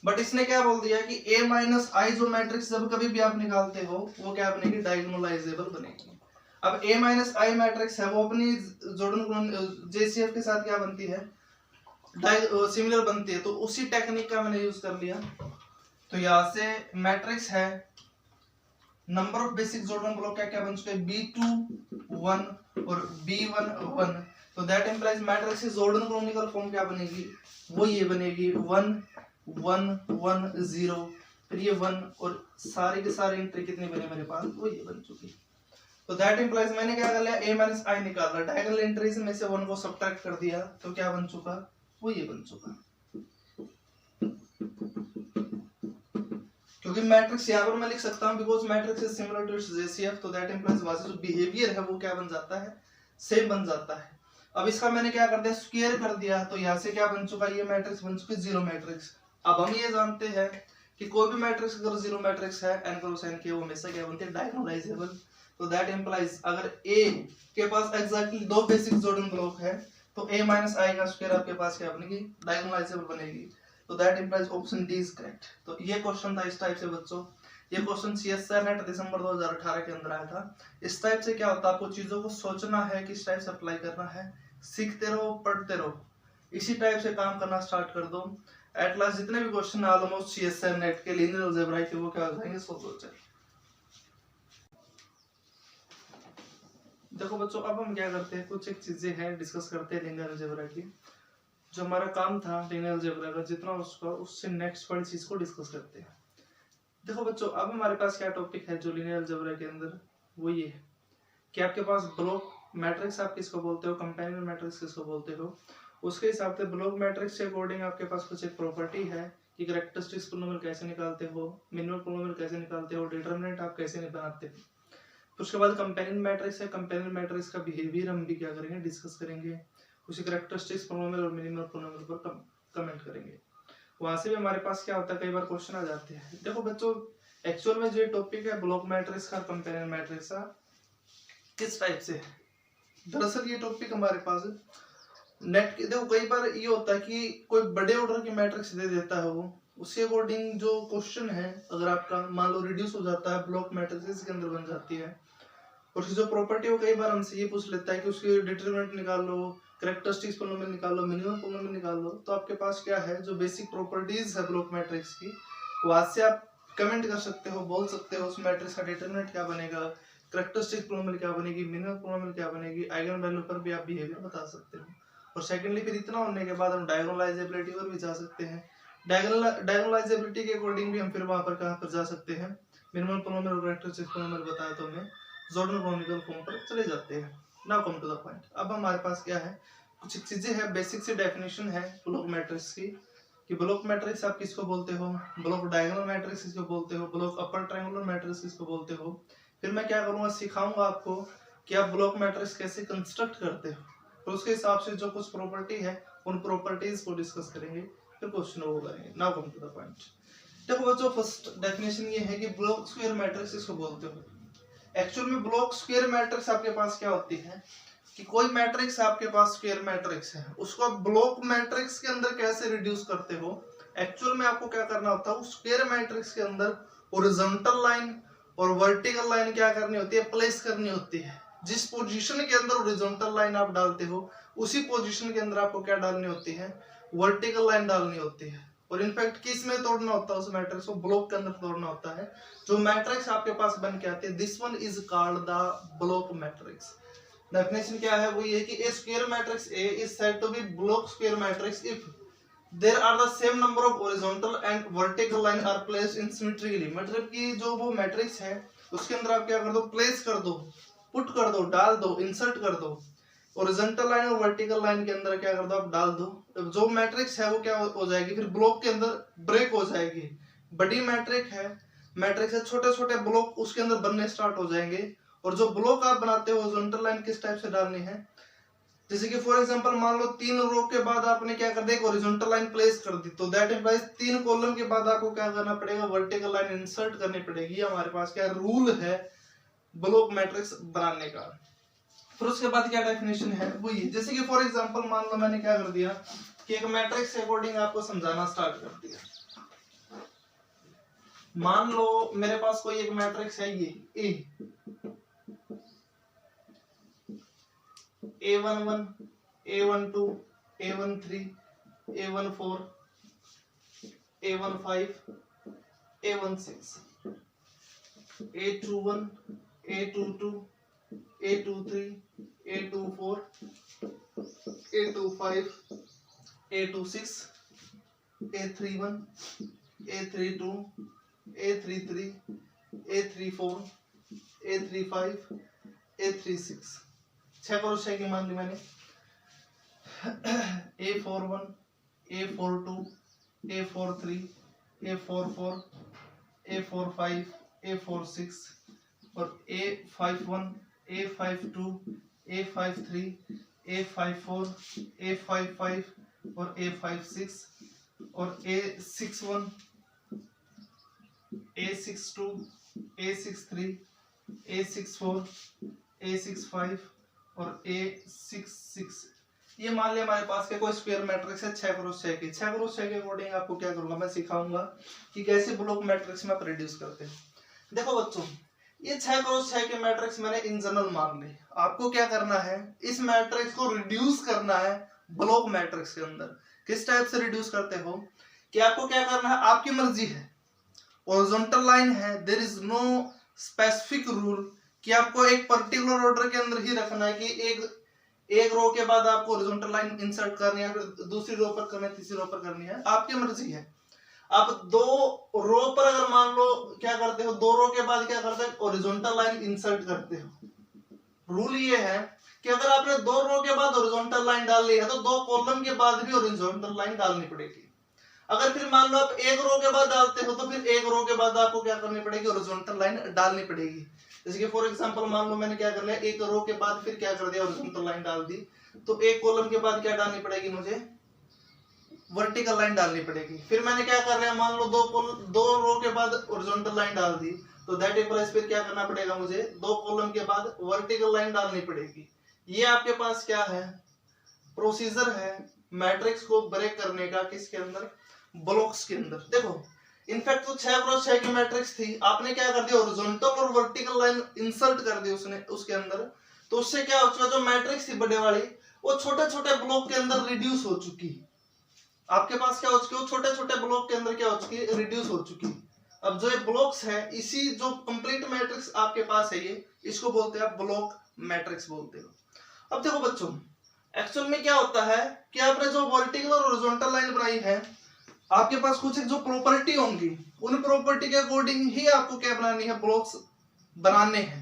बट इसने क्या बोल दिया कि a माइनस आई जो मैट्रिक्स जब कभी भी आप निकालते हो वो क्या बनेगी, डायगोनलाइजेबल बनेगी। अब a माइनस आई मैट्रिक्स है वो अपनी जॉर्डन जेसीएफ के साथ क्या बनती है, सिमिलर बनती है, तो उसी टेक्निक का मैंने यूज कर लिया। तो यहां से मैट्रिक्स है number of basic Jordan block क्या बन चुके हैं, B2 1 और B1 1, तो दैट इंप्लाइज मैट्रिक्स की जॉर्डन क्रोनिकल फॉर्म क्या बनेगी, वो ये बनेगी 1 1 1 0, फिर ये 1 और सारी के सारी एंट्री कितनी बनी मेरे पास, वो ये बन चुकी। तो दैट इंप्लाइज मैंने क्या कर लिया, a माइनस आई निकाला, डायगोनल एंट्रीज में से 1 को सब्ट्रैक्ट कर दिया, तो क्या बन चुका, वो ये बन चुका। क्योंकि मैट्रिक्स यहाँ पर मैं लिख सकता हूँ because matrix is similar to its JCF, तो दैट इंप्लाइज वाज जो बिहेवियर है वो क्या बन जाता है, सेम बन जाता है। अब इसका मैंने क्या कर दिया, स्क्वायर कर दिया, तो यहाँ से क्या बन चुका, ये मैट्रिक्स बन चुकी जीरो मैट्रिक्स। अब हम ये जानते हैं कि कोई भी मैट्रिक्स अगर जीरो मैट्रिक्स है n क्रॉस n के, वो हमेशा क्या बनती है, डायगोनलाइजेबल। तो दैट इंप्लाइज अगर a के पास एग्जैक्टली दो बेसिक जॉर्डन ब्लॉक है तो a माइनस आई का स्क्वायर आपके पास क्या बनेगी, डायगोनलाइजेबल बनेगी। तो that implies option D is correct. तो ये क्वेश्चन था इस टाइप से बच्चों, ये क्वेश्चन CSIR नेट दिसंबर 2018 के अंदर आया था। इस टाइप से क्या होता है, आपको चीजों को सोचना है, किस टाइप से अप्लाई करना है, सीखते रहो, पढ़ते रहो, इसी टाइप से काम करना स्टार्ट कर दो। एट लास्ट जितने भी क्वेश्चन ऑलमोस्ट CSIR नेट के लीनियर अलजेब्रा के वो क्या हो जाएंगे, सॉल्व हो जाएंगे। देखो बच्चों अब हम क्या करते हैं, कुछ एक चीजें हैं डिस्कस करते हैं लीनियर अलजेब्रा की। जो हमारा काम था लीनियर अलजेब्रा का जितना उसका, उससे नेक्स्ट वाली चीज को डिस्कस करते हैं। देखो बच्चों अब हमारे पास क्या टॉपिक है जो लीनियर अलजेब्रा के अंदर, वो ये है कि आपके पास ब्लॉक मैट्रिक्स आप किसको बोलते हो, कंपेनियन मैट्रिक्स किसको बोलते हो, उसके हिसाब से ब्लॉक मैट्रिक्स के अकॉर्डिंग आपके पास कुछ एक प्रॉपर्टी है कि कैरेक्टरिस्टिक्स पॉलिनोमियल कैसे निकालते हो, मिनिमम पॉलिनोमियल कैसे निकालते हो, डिटरमिनेंट आप कैसे बनाते हो। तो उसके बाद कंपेनियन मैट्रिक्स है, कंपेनियन मैट्रिक्स का बिहेवियर हम भी क्या करेंगे, डिस्कस करेंगे, उसी कैरेक्टरिस्टिक्स पॉलिनोमियल और मिनिमम पॉलिनोमियल पर कमेंट करेंगे। वहां से भी हमारे पास क्या होता है, कई बार क्वेश्चन आ जाते हैं। देखो बच्चों एक्चुअल में जो टॉपिक है ब्लॉक मैट्रिक्स का, कंपेनियन मैट्रिक्स का, किस टाइप से है, दरअसल ये टॉपिक हमारे पास नेट के, देखो कई बार ये होता है कि कोई बड़े ऑर्डर की मैट्रिक्स दे देता है, वो उसके अकॉर्डिंग जो क्वेश्चन है अगर आपका मान लो रिड्यूस हो जाता है, ब्लॉक मैट्रिक्स के अंदर बन जाती है, और उसकी जो प्रॉपर्टी हो कई बार हमसे ये पूछ लेता है कि उसकी डिटरमिनेंट निकाल लो, कैरेक्टरिस्टिक्स पॉलिनोमियल निकाल लो, मिनिमम पॉलिनोमियल निकाल लो। तो आपके पास क्या है, जो बेसिक प्रॉपर्टीज है ब्लॉक मैट्रिक्स की, वहां से आप कमेंट कर सकते हो, बोल सकते हो उस मैट्रिक्स का डिटरमिनेंट क्या बनेगा, कैरेक्टरिस्टिक्स पॉलिनोमियल क्या बनेगी, मिनिमम पॉलिनोमियल क्या बनेगी, आइगन वैल्यू पर भी आप बिहेवियर बता सकते हो। और सेकेंडली फिर इतना होने के बाद हम डायगोनलाइजेबिलिटी पर भी जा सकते हैं। डायगोनलाइजेबिलिटी के अकॉर्डिंग भी हम फिर वहां पर कहां पर जा सकते हैं, मिनिमम पॉलिनोमियल और कैरेक्टरिस्टिक्स पॉलिनोमियल बताया तो हमें जॉर्डन क्रोनिकल फॉर्म पर चले जाते हैं। Now come to the point, अब हमारे पास क्या है, कुछ चीजें हैं, बेसिक सी डेफिनेशन है ब्लॉक मैट्रिक्स की, कि ब्लॉक मैट्रिक्स आप किसको बोलते हो, ब्लॉक डायगोनल मैट्रिक्स किसको बोलते हो, ब्लॉक अपर ट्रायंगुलर मैट्रिक्स किसको बोलते हो। फिर मैं क्या करूंगा, सिखाऊंगा आपको कि आप ब्लॉक मैट्रिक्स कैसे कंस्ट्रक्ट करते हो, तो उसके हिसाब से जो कुछ प्रॉपर्टी है उन प्रॉपर्टीज को डिस्कस करेंगे, फिर क्वेश्चन वो करेंगे। Now come to the point. देखो बच्चों फर्स्ट डेफिनेशन ये है कि ब्लॉक स्क्वायर मैट्रिक्स किसको बोलते हो। एक्चुअल में ब्लॉक स्क्वायर मैट्रिक्स आपके पास क्या होती है कि कोई मैट्रिक्स आपके पास स्क्वायर मैट्रिक्स है, उसको आप ब्लॉक मैट्रिक्स के अंदर कैसे रिड्यूस करते हो। एक्चुअल में आपको क्या करना होता है, उस स्क्वायर मैट्रिक्स के अंदर हॉरिजॉन्टल लाइन और वर्टिकल लाइन क्या करनी होती है, प्लेस करनी होती है। जिस पोजीशन के अंदर हॉरिजॉन्टल लाइन आप डालते हो उसी पोजीशन के अंदर आपको क्या डालनी होती है, वर्टिकल लाइन डालनी होती है। और इनफैक्ट किस में तोड़ना होता है, उस मैट्रिक्स को ब्लॉक के अंदर तोड़ना होता है। जो मैट्रिक्स आपके पास बन के आते हैं, this one is called the block matrix. Definition क्या है, वो ये कि a square matrix A is said to be block square matrix if there are the same number of horizontal and vertical line are placed in symmetrically. मतलब कि जो वो matrix है उसके अंदर आप क्या कर दो, प्लेस कर दो, पुट कर दो, डाल दो, इंसर्ट कर दो, हॉरिजॉन्टल लाइन और वर्टिकल लाइन के अंदर क्या कर दो, आप डाल दो। जो मैट्रिक्स है वो क्या हो जाएगी, फिर ब्लॉक के अंदर ब्रेक हो जाएगी। बड़ी मैट्रिक्स है, छोटे छोटे ब्लॉक उसके अंदर बनने स्टार्ट हो जाएंगे। और जो ब्लॉक आप बनाते हो हॉरिजॉन्टल लाइन किस टाइप से डालनी है, जैसे कि फॉर एग्जांपल मान लो 3 रो के बाद आपने क्या कर दिया, एक हॉरिजॉन्टल लाइन प्लेस कर दी, तो दैट इंप्लाइज 3 कॉलम के बाद आपको क्या करना पड़ेगा, वर्टिकल लाइन इंसर्ट करनी पड़ेगी। हमारे पास क्या रूल है ब्लॉक मैट्रिक्स बनाने का। फिर उसके बाद क्या डेफिनेशन है वो ये, जैसे कि फॉर एग्जांपल मान लो मैंने क्या कर दिया कि एक मैट्रिक्स के अकॉर्डिंग आपको समझाना स्टार्ट कर दिया। मान लो मेरे पास कोई एक मैट्रिक्स है ये A11, A12, A13, A14, A15, A16, A21, A22, A23, A24, A25, A26, A31, A32, A33, A34, A35, A36 6 cross 6 की मान ली मैंने A41, A42, A43, A44, A45, A46 और A51, A52, A53, A54, A55 और A56 और A61, A62, A63, A64, A65 और A66 ये मान लिया हमारे पास के कोई स्क्वायर मैट्रिक्स है 6 क्रॉस 6 की। 6 क्रॉस 6 के अकॉर्डिंग आपको क्या करूंगा मैं सिखाऊंगा कि कैसे ब्लॉक मैट्रिक्स में आप रिड्यूस करते हैं। देखो बच्चों ये 6 क्रॉस 6 के मैट्रिक्स मैंने इन जनरल मान ली। आपको क्या करना है इस मैट्रिक्स को रिड्यूस करना है ब्लॉक मैट्रिक्स के अंदर। किस टाइप से रिड्यूस करते हो कि आपको क्या करना है आपकी मर्जी है। हॉरिजॉन्टल लाइन है there is no specific rule कि आपको एक पर्टिकुलर ऑर्डर के अंदर ही रखना है कि एक रो के बाद आपको हॉरिजॉन्टल लाइन इंसर्ट करनी है फिर दूसरी रो पर करनी है तीसरी रो पर करनी है आपकी मर्जी है। आप दो रो पर अगर मान लो क्या करते हो दो रो के बाद क्या करते हो हॉरिजॉन्टल लाइन इंसर्ट करते हो। रूल ये है कि अगर आपने दो रो के बाद हॉरिजॉन्टल लाइन डाल ली है तो दो कॉलम के बाद भी हॉरिजॉन्टल लाइन डालनी पड़ेगी। अगर फिर मान लो आप एक रो के बाद डालते हो तो फिर एक रो के बाद आपको क्या करनी पड़ेगी हॉरिजॉन्टल लाइन डालनी पड़ेगी। जैसे कि फॉर एग्जांपल मान लो मैंने क्या कर लिया एक रो के बाद फिर क्या कर दिया हॉरिजॉन्टल लाइन डाल दी तो एक कॉलम के बाद क्या डालनी पड़ेगी मुझे वर्टिकल लाइन डालनी पड़ेगी। फिर मैंने क्या कर लिया मान लो दो रो के बाद हॉरिजॉन्टल लाइन डाल दी तो दैट इंप्लाइज फिर क्या करना पड़ेगा मुझे दो कॉलम के बाद वर्टिकल लाइन डालनी पड़ेगी। ये आपके पास क्या है प्रोसीजर है मैट्रिक्स को ब्रेक करने का किसके अंदर ब्लॉक्स के अंदर। देखो इनफैक्ट तो 6 क्रॉस 6 की मैट्रिक्स थी आपने क्या कर दिया हॉरिजॉन्टल और वर्टिकल लाइन इंसर्ट कर दी उसने उसके अंदर तो उससे क्या हो चुका जो मैट्रिक्स थी बड़े वाली वो छोटे छोटे ब्लॉक के अंदर रिड्यूस हो चुकी। आपके पास क्या हो चुकी छोटे छोटे ब्लॉक के अंदर क्या हो चुकी रिड्यूस हो चुकी। अब जो ये ब्लॉक्स है इसी जो कंप्लीट मैट्रिक्स आपके पास है ये इसको बोलते हैं आप ब्लॉक मैट्रिक्स बोलते हो। अब देखो बच्चों एक्चुअल में क्या होता है कि आपने जो वर्टिकल और हॉरिजॉन्टल लाइन बनाई है आपके पास कुछ एक जो प्रॉपर्टी होंगी उन प्रॉपर्टी के अकॉर्डिंग ही आपको क्या बनानी है ब्लॉक्स बनाने हैं।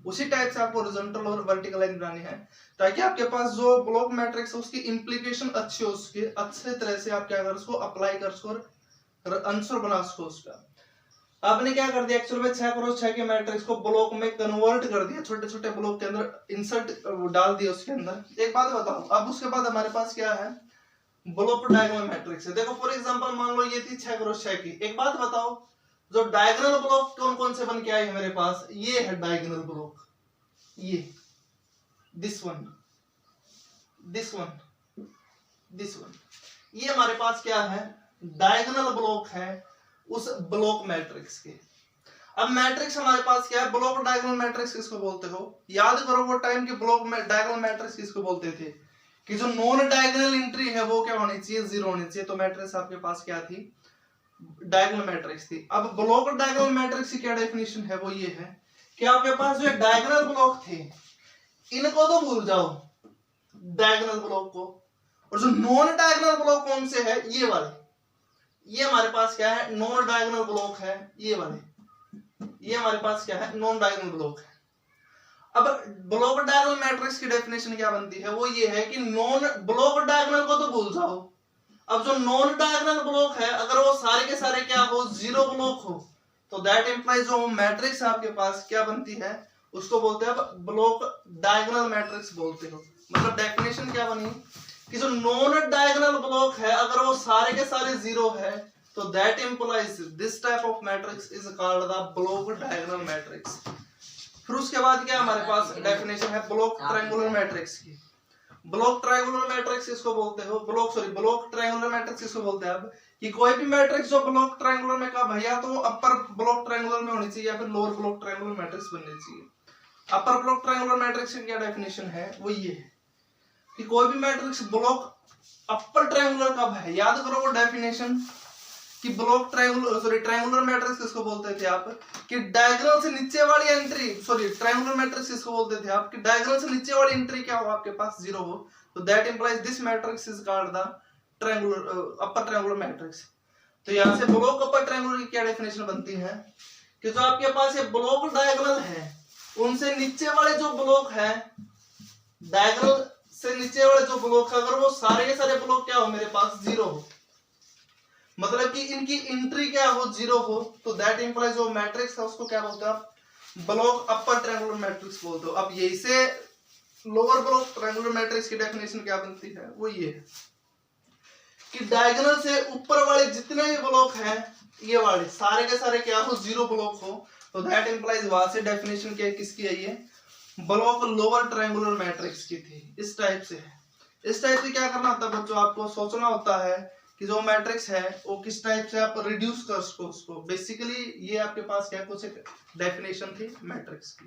उसी टाइप से आपको हॉरिजॉन्टल और वर्टिकल लाइन बनानी है ताकि आपके पास जो ब्लॉक मैट्रिक्स है उसकी इंप्लीकेशन अच्छी हो उसके अच्छे तरह से आप क्या कर उसको अप्लाई कर सको और आंसर बना सको उसका। आपने क्या कर दिया एक्चुअल में 6 क्रॉस 6 के मैट्रिक्स को ब्लॉक में कन्वर्ट कर दिया छोटे छोटे ब्लॉक के अंदर इंसर्ट डाल दिया उसके अंदर। एक बात बताओ अब उसके बाद हमारे पास क्या है ब्लॉक डायगोनल मैट्रिक्स है। देखो फॉर एग्जांपल मान लो ये थी 6 क्रॉस 6 की। एक बात बताओ जो डायगोनल ब्लॉक कौन कौन से बन के आए हैं मेरे पास ये है डायगोनल ब्लॉक ये this one this one this one ये हमारे पास क्या है डायगोनल ब्लॉक है उस ब्लॉक मैट्रिक्स के। अब मैट्रिक्स हमारे पास क्या है ब्लॉक डायगोनल मैट्रिक्स किसको बोलते हो याद करो वो टाइम के ब्लॉक में डायगोनल मैट्रिक्स किसको बोलते थे कि जो नॉन डायगोनल एंट्री है वो क्या होनी चाहिए 0 होनी चाहिए। तो मैट्रिक्स आपके पास क्या थी डायगोनल मैट्रिक्स थी। अब ब्लॉक डायगोनल मैट्रिक्स की क्या डेफिनेशन है वो ये है कि आपके पास जो डायगोनल ब्लॉक थे इनको तो भूल जाओ डायगोनल ब्लॉक को और जो नॉन डायगोनल ब्लॉक कौन से है ये वाले ये हमारे पास क्या है नॉन डायगोनल ब्लॉक है ये वाले ये हमारे पास क्या है नॉन डायगोनल ब्लॉक है। अब ब्लॉक डायगोनल मैट्रिक्स की डेफिनेशन क्या बनती है वो ये है कि नॉन ब्लॉक डायगोनल को तो भूल जाओ। अब जो नॉन डायगोनल ब्लॉक है अगर वो सारे के सारे क्या हो 0 ब्लॉक हो तो दैट इंप्लाइज जो मैट्रिक्स आपके पास क्या बनती है उसको बोलते हैं ब्लॉक डायगोनल मैट्रिक्स बोलते हो। मतलब डेफिनेशन क्या बनी कि जो नॉन डायगोनल ब्लॉक है अगर वो सारे के सारे 0 है तो that implies this type of matrix is called the block diagonal matrix. फिर उसके बाद क्या हमारे पास डेफिनेशन है ब्लॉक ट्रायंगुलर मैट्रिक्स की। ब्लॉक ट्रायंगुलर मैट्रिक्स किसको बोलते हो, ब्लॉक ट्रायंगुलर मैट्रिक्स किसको बोलते हैं। अब कि कोई भी मैट्रिक्स जो ब्लॉक ट्रायंगुलर में का भैया तो अपर ब्लॉक ट्रायंगुलर में होनी चाहिए या फिर लोअर ब्लॉक ट्रायंगुलर मैट्रिक्स बननी चाहिए। अपर ब्लॉक ट्रायंगुलर मैट्रिक्स की क्या डेफिनेशन है, वो ये है कि कोई भी मैट्रिक्स ब्लॉक अपर ट्रायंगुलर का है। याद करो वो डेफिनेशन कि ब्लॉक ट्रायंगुलर मैट्रिक्स किसको बोलते थे आप, कि डायगोनल से नीचे वाली एंट्री, ट्रायंगुलर मैट्रिक्स किसको बोलते थे आप, कि डायगोनल से नीचे वाली एंट्री क्या हो आपके पास, 0 हो, तो that implies this matrix is called the triangular upper triangular matrix. तो यहां से ब्लॉक अपर ट्रायंगुलर की क्या डेफिनेशन बनती है कि जो आपके पास ये ब्लॉक डायगोनल है उनसे नीचे वाले जो ब्लॉक है, डायगोनल से नीचे वाले जो ब्लॉक है, अगर वो सारे के सारे ब्लॉक क्या हो मेरे पास 0 हो, मतलब कि इनकी एंट्री क्या हो 0 हो, तो दैट इंप्लाइज जो मैट्रिक्स है उसको क्या बोलते हैं आप, ब्लॉक अपर ट्रायंगुलर मैट्रिक्स बोलते हो। अब यही से लोअर ब्लॉक ट्रायंगुलर मैट्रिक्स की डेफिनेशन क्या बनती है, वो ये है कि डायगोनल से ऊपर वाले जितने भी ब्लॉक हैं ये वाले सारे के सारे क्या हो 0 ब्लॉक हो, तो दैट इंप्लाइज वहां से डेफिनेशन क्या किसकी है, ये ब्लॉक लोअर ट्रायंगुलर मैट्रिक्स की थी। इस टाइप से है। इस टाइप से क्या करना होता है बच्चों, आपको सोचना होता है कि जो मैट्रिक्स है वो किस टाइप से आप रिड्यूस कर सको उसको। बेसिकली ये आपके पास क्या कुछ एक डेफिनेशन थी मैट्रिक्स की।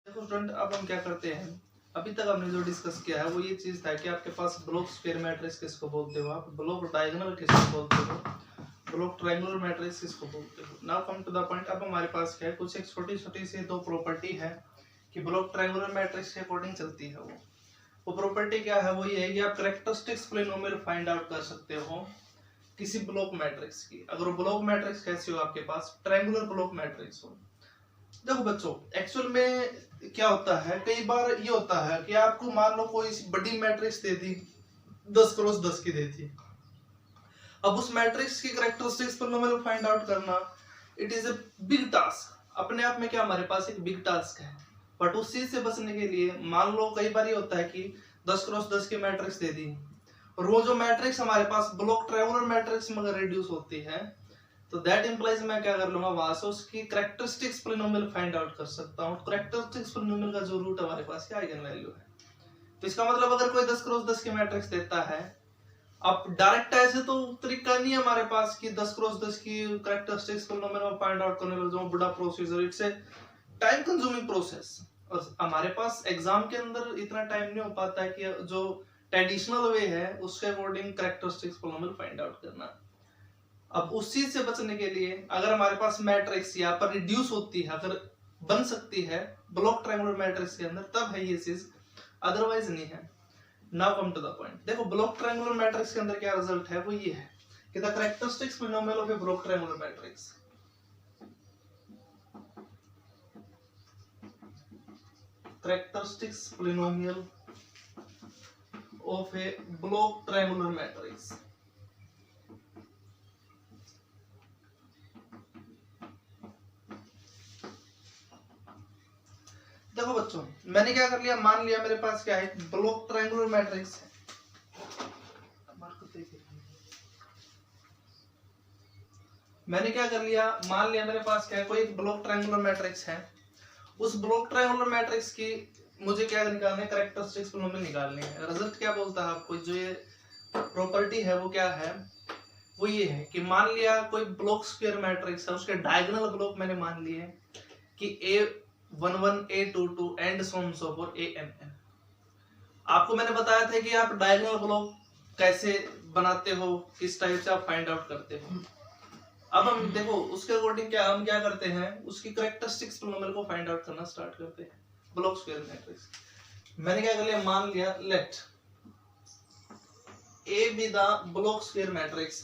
देखो स्टूडेंट, अब हम क्या करते हैं, अभी तक हमने जो डिस्कस किया है वो ये चीज था कि आपके पास ब्लॉक स्क्वायर मैट्रिक्स किसको बोलते हो आप, ब्लॉक डायगोनल किसको बोलते हो, ब्लॉक ट्रायंगुलर मैट्रिक्स किसको बोलते हो। Now come to the point. अब हमारे पास क्या है, कुछ एक छोटी छोटी सी दो प्रॉपर्टी है कि ब्लॉक ट्रायंगुलर मैट्रिक्स के अकॉर्डिंग चलती है। वो प्रॉपर्टी क्या है, वो ये है कि आप कैरेक्टरिस्टिक्स पॉलिनोमियल फाइंड आउट कर सकते हो किसी ब्लॉक मैट्रिक्स की। अगर वो ब्लॉक मैट्रिक्स कैसी हो आपके पास, ट्रायंगुलर ब्लॉक मैट्रिक्स हो। देखो बच्चों, एक्चुअल में क्या होता है, कई बार ये होता है कि आपको मान लो कोई बड़ी मैट्रिक्स दे दी, 10x10 की दी थी। अब उस मैट्रिक्स की कैरेक्टरिस्टिक्स पॉलिनोमियल फाइंड आउट करना it is a big task. अपने आप में क्या हमारे पास एक बिग टास्क है, बट उस चीज से बचने के लिए मान लो कई बार ये होता है कि 10x10 की मैट्रिक्स दे दी और वो जो मैट्रिक्स हमारे पास ब्लॉक ट्रायंगुलर मैट्रिक्स में अगर रिड्यूस होती है, तो दैट इंप्लाइज मैं क्या कर लूंगा, वहां से उसकी कैरेक्टरिस्टिक्स पॉलिनोमियल फाइंड आउट कर सकता हूं। कैरेक्टरिस्टिक्स पॉलिनोमियल का जो रूट हमारे पास क्या आइगन वैल्यू है। तो इसका मतलब अगर कोई 10x10 की मैट्रिक्स देता है, अब डायरेक्ट ऐसे तो तरीका नहीं है हमारे पास कि 10x10 की कैरेक्टरिस्टिक्स पॉलिनोमियल फाइंड आउट करने का जो बड़ा procedure, it's a time consuming process. और हमारे पास एग्जाम के अंदर इतना टाइम नहीं हो पाता है कि जो ट्रेडिशनल वे है उसके according characteristics polynomial find out करना। अब उस चीज से बचने के लिए अगर हमारे पास मैट्रिक्स यहाँ पर रिड्यूस होती है, अगर बन सकती है ब्लॉक ट्रायंगुलर मैट्रिक्स के अंदर, तब है ये चीज, अदरवाइज नहीं है। Now come to the point. देखो ब्लॉक ट्रायंगुलर मैट्रिक्स के अंदर क्या रिजल्ट है, वो ये है कि the characteristics polynomial of a block triangular matrix, characteristics polynomial of a block triangular matrix. देखो बच्चों, मैंने क्या कर लिया, मान लिया मेरे पास क्या है, ब्लॉक ट्रायंगुलर मैट्रिक्स है। मैंने क्या कर लिया, मान लिया मेरे पास क्या है, कोई ब्लॉक ट्रायंगुलर मैट्रिक्स है। उस ब्लॉक ट्रायंगुलर मैट्रिक्स की मुझे क्या निकालना है, कैरेक्टरिस्टिक्स पॉलिनोमियल निकालनी है। रिजल्ट क्या बोलता है आपको, जो ये प्रॉपर्टी है वो क्या है, वो ये है कि मान लिया कोई ब्लॉक स्क्वायर मैट्रिक्स है, उसके डायगोनल ब्लॉक मैंने मान लिए कि A11 A22 and so on so for ANN। आपको मैंने बताया था कि आप डायगोनल ब्लॉक कैसे बनाते हो, किस टाइप से आप फाइंड आउट करते हो। अब हम देखो उसके अकॉर्डिंग क्या हम क्या करते हैं, उसकी कैरेक्टरिस्टिक्स पॉलिनोमियल को फाइंड आउट करना स्टार्ट करते हैं ब्लॉक स्क्वायर मैट्रिक्स। मैंने क्या कर लिया, मान लिया let A be the block square matrix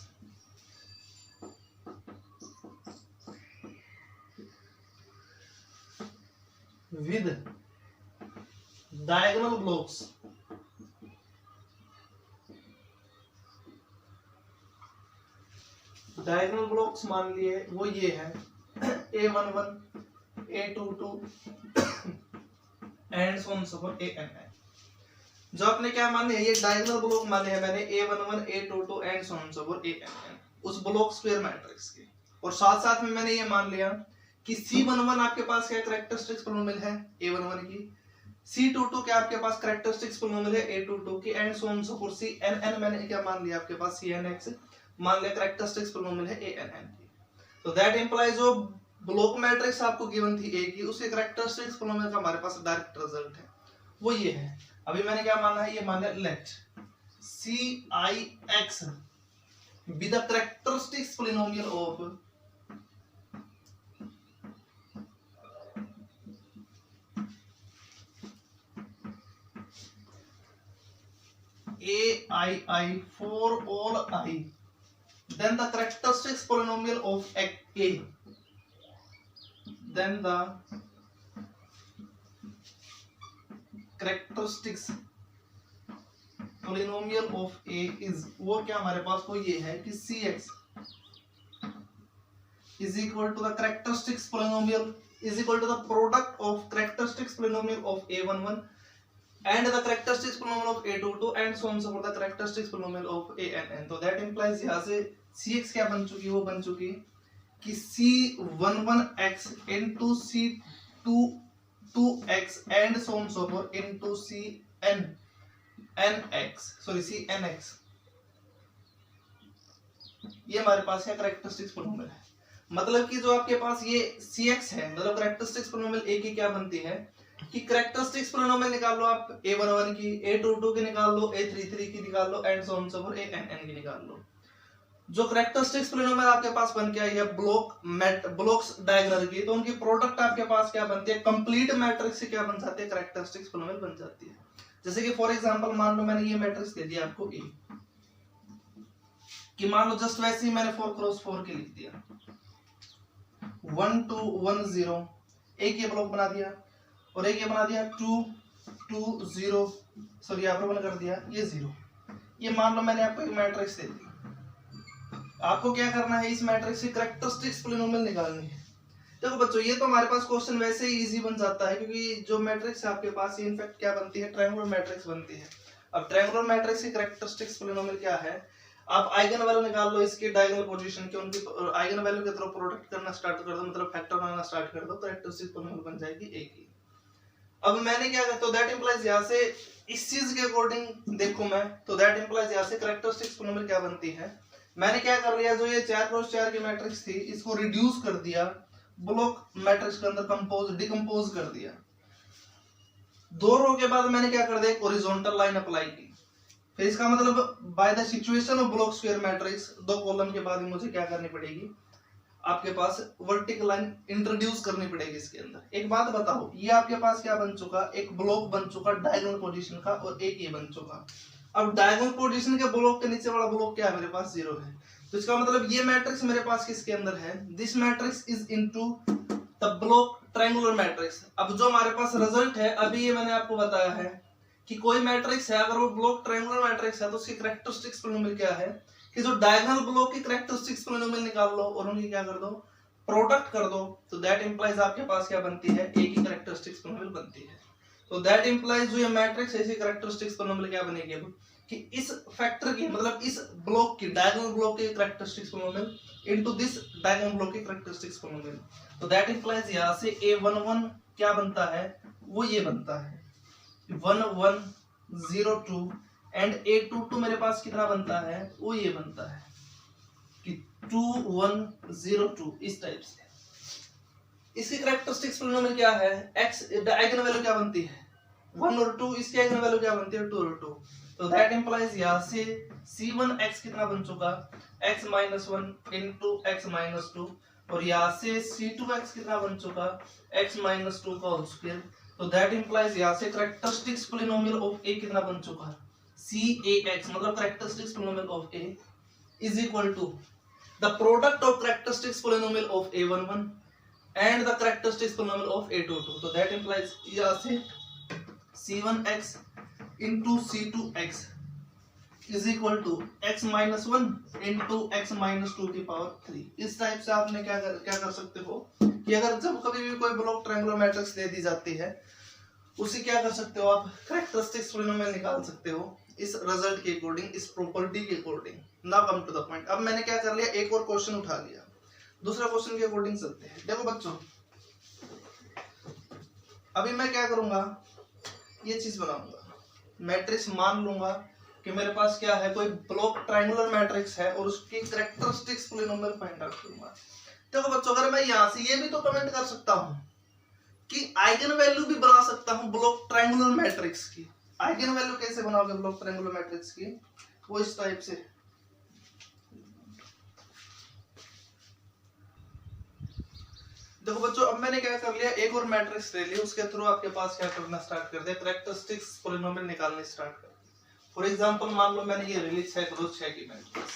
with diagonal blocks diagonal blocks मान लिए वो ये है A11 A22 and so on so for ANN। जो आपने क्या मान लिया, ये डायगोनल ब्लॉक माने हैं मैंने A11 A22 and so on so for ANN उस ब्लॉक स्क्वायर मैट्रिक्स के। और साथ साथ में मैंने ये मान लिया कि C11 आपके पास क्या कैरेक्टरिस्टिक्स पॉलिनोमियल है A11 की, C22 के आपके पास कैरेक्टरिस्टिक्स पोलिनोमियल है A22 की and so on so fourth CNN मैंने क्या मान लिया आपके पास CNX मान लिया कैरेक्टरिस्टिक्स पोलिनोमियल है ANN की। तो दैट इंप्लाइज जो ब्लॉक मैट्रिक्स आपको गिवन थी A की उसके कैरेक्टरिस्टिक्स पोलिनोमियल का हमारे पास डायरेक्ट रिजल्ट है वो ये है। अभी मैंने क्या माना है, ये माना let CIX be the characteristics polynomial of AII for all I, then the characteristics polynomial of A, then the characteristics polynomial of A is वो क्या हमारे पास वो ये है कि CX is equal to the characteristics polynomial is equal to the product of characteristics polynomial of A11 and the characteristics polynomial of A22 and so on so forth the characteristics polynomial of ANN। तो that implies यहाँ से CX क्या बन चुकी है, वो बन चुकी कि C11X into C22X and so on so forth into CNX ये हमारे पास है कैरेक्टरिस्टिक्स पोलिनोमियल है। मतलब कि जो आपके पास ये CX है मतलब कैरेक्टरिस्टिक्स पोलिनोमियल A की क्या बनती है कि कैरेक्टरिस्टिक्स पोलिनोमियल निकाल लो आप A11 की, A22 की निकाल लो, A33 की निकाल लो and so on so fourth ANN की निकाल लो। जो कैरेक्टरिस्टिक्स पोलिनोमियल आपके पास बन के आई है ब्लॉक्स डायगोनल की, तो उनकी प्रोडक्ट आपके पास क्या बनती है, कंप्लीट मैट्रिक्स से क्या बन जाती है, कैरेक्टरिस्टिक्स पोलिनोमियल बन जाती है। जैसे कि फॉर एग्जांपल मान लो मैंने ये मैट्रिक्स दे दिया आपको A कि मान लो जस्ट वैसे ही मैंने 4 क्रॉस 4 के लिख दिया 1 2 1 0 एक ये ब्लॉक बना दिया और एक ये बना दिया 2 2 0 सॉरी यहाँ पर मैंने कर दिया ये 0। ये मान लो मैंने आपको एक मैट्रिक्स दे दी, आपको क्या करना है इस मैट्रिक्स की कैरेक्टरिस्टिक्स पोलिनोमियल निकालनी है। देखो बच्चों ये तो हमारे पास क्वेश्चन वैसे ही इजी बन जाता है क्योंकि जो मैट्रिक्स है आपके पास ये इनफैक्ट क्या बनती है, ट्रायंगुलर मैट्रिक्स बनती है। अब ट्रायंगुलर मैट्रिक्स की कैरेक्टरिस्टिक्स पोलिनोमियल क्या है, आप आइगन वैल्यू निकाल लो इसकी डायगोनल पोजीशन की, उनकी आइगन वैल्यू के थ्रू प्रोडक्ट करना स्टार्ट कर दो मतलब फैक्टर बनाना स्टार्ट कर दो, कैरेक्टरिस्टिक्स पोलिनोमियल बन जाएगी A की। अब मैंने क्या करता हूं, दैट इंप्लाइज यहां से इस चीज के अकॉर्डिंग देखो मैं, तो दैट इंप्लाइज यहां से कैरेक्टरिस्टिक्स पोलिनोमियल क्या बनती है, मैंने क्या कर लिया जो ये 4x4 की मैट्रिक्स थी इसको रिड्यूस कर दिया ब्लॉक मैट्रिक्स के अंदर डिकम्पोज कर दिया। 2 रो के बाद मैंने क्या कर दिया एक हॉरिजॉन्टल लाइन अप्लाई की, फिर इसका मतलब by the situation of block square matrix 2 column के बाद मुझे क्या करनी पड़ेगी, आपके पास वर्टिकल लाइन इंट्रोड्यूस करनी पड़ेगी इसके अंदर। एक बात बताओ ये आपके पास क्या बन चुका, एक ब्लॉक बन चुका डायगोनल पोजीशन का और एक ये बन चुका। अब डायगोनल पोजीशन के ब्लॉक के नीचे वाला ब्लॉक क्या है मेरे पास 0 है, तो इसका मतलब ये मैट्रिक्स मेरे पास किसके अंदर है, this matrix is into the block triangular matrix. अब जो हमारे पास रिजल्ट है अभी ये मैंने आपको बताया है कि कोई मैट्रिक्स है अगर वो ब्लॉक ट्रायंगुलर मैट्रिक्स है तो उसकी कैरेक्टरिस्टिक्स पोलिनोमियल क्या है कि जो डायगोनल ब्लॉक की कैरेक्टरिस्टिक्स पोलिनोमियल निकाल लो और उनकी क्या कर दो प्रोडक्ट कर दो, तो दैट इंप्लाइज आपके पास क्या बनती है A की कैरेक्टरिस्टिक्स पोलिनोमियल बनती है। तो दैट इंप्लाइज जो ये मैट्रिक्स है इसकी कैरेक्टरिस्टिक्स पोलिनोमियल क्या बनेगी अब कि इस फैक्टर की मतलब इस ब्लॉक की डायगोनल ब्लॉक की characteristics polynomial into this diagonal block की कैरेक्टरिस्टिक्स पोलिनोमियल। तो दैट इंप्लाइज यहां से A11 क्या बनता है वो ये बनता है 1102 एंड A22 मेरे पास कितना बनता है वो ये बनता है कि 2102 इस टाइप से। इसकी कैरेक्टरिस्टिक्स पोलिनोमियल क्या है, x आइगन वैल्यू क्या बनती है 1 और 2, इसकी आइगन वैल्यू क्या बनती है 2 और 2। तो दैट इंप्लाइज यहां से C1x कितना बन चुका x - 1 into x - 2 और यहां से C2x कितना बन चुका x - 2 का होल स्क्वायर। तो दैट इंप्लाइज यहां से कैरेक्टरिस्टिक्स पोलिनोमियल ऑफ A कितना बन चुका CAX मतलब characteristics polynomial of A is equal to the product of characteristics polynomial of A11 and the characteristics polynomial of A22। तो that implies यहाँ से C1x into C2x is equal to x - 1 into x - 2 की power 3। इस type से आपने क्या कर सकते हो कि अगर जब कभी भी कोई ब्लॉक ट्रायंगुलर मैट्रिक्स दे दी जाती है उसी क्या कर सकते हो आप कैरेक्टरिस्टिक्स पोलिनोमियल निकाल सकते हो इस रिजल्ट के अकॉर्डिंग, इस प्रॉपर्टी के according. Now come to the point. अब मैंने क्या कर लिया एक और क्वेश्चन उठा लिया, दूसरा क्वेश्चन के अकॉर्डिंग चलते हैं। देखो बच्चों अभी मैं क्या करूंगा ये चीज बनाऊंगा, मैट्रिक्स मान लूंगा कि मेरे पास क्या है, कोई ब्लॉक ट्रायंगुलर मैट्रिक्स है और उसकी कैरेक्टरिस्टिक्स पॉलिनोमियल फाइंड आउट करूंगा। देखो बच्चों, अगर मैं यहां से ये भी तो कमेंट कर सकता हूं कि आइगन वैल्यू भी बना सकता हूं ब्लॉक ट्रायंगुलर मैट्रिक्स की। आइगन वैल्यू कैसे बनाओगे ब्लॉक ट्रायंगुलर मैट्रिक्स की? वो इस टाइप से, देखो बच्चों, अब मैंने क्या कर लिया, एक और मैट्रिक्स ले लिया, उसके थ्रू आपके पास क्या करना स्टार्ट कर दिया, कैरेक्टरिस्टिक्स पॉलिनोमियल निकालने स्टार्ट कर दिया। फॉर एग्जांपल मान लो मैंने ये रिलीज 6 क्रॉस 6 की मैट्रिक्स,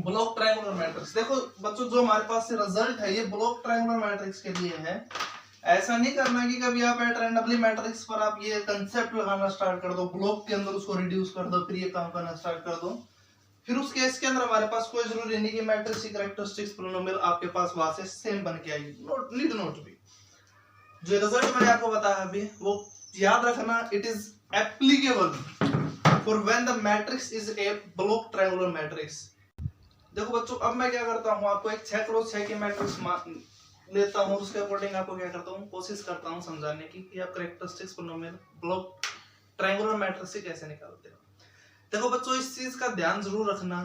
ब्लॉक ट्रायंगुलर मैट्रिक्स। देखो बच्चों, जो हमारे पास से रिजल्ट है ये ब्लॉक ट्रायंगुलर मैट्रिक्स के लिए है। ऐसा नहीं करना कि कभी आप एट रैंडमली मैट्रिक्स पर आप ये कंसेप्ट लगाना स्टार्ट कर दो, ब्लॉक के अंदर उसको रिड्यूस कर दो, फिर ये काम करना स्टार्ट कर दो। फिर उस केस के अंदर हमारे पास कोई जरूरी नहीं कि मैट्रिक्स की कैरेक्टरिस्टिक्स पॉलिनोमियल आपके पास वहां से सेम बन के आएगी, नोट नीड नोट बी। जो रिजल्ट मैंने आपको बताया अभी, वो याद रखना, it is applicable for when the matrix is a block triangular matrix. देखो बच्चों, अब मैं क्या करता हूँ, आपको एक 6 क्रॉस 6 की मैट्रिक्स लेता हूँ, उसके अकॉर्डिंग आपको क्या करता हूँ, कोशिश करता हूँ समझाने की कि आप characteristics polynomial block triangular matrix से कैसे निकालते हो। देखो बच्चों, इस चीज का ध्यान जरूर रखना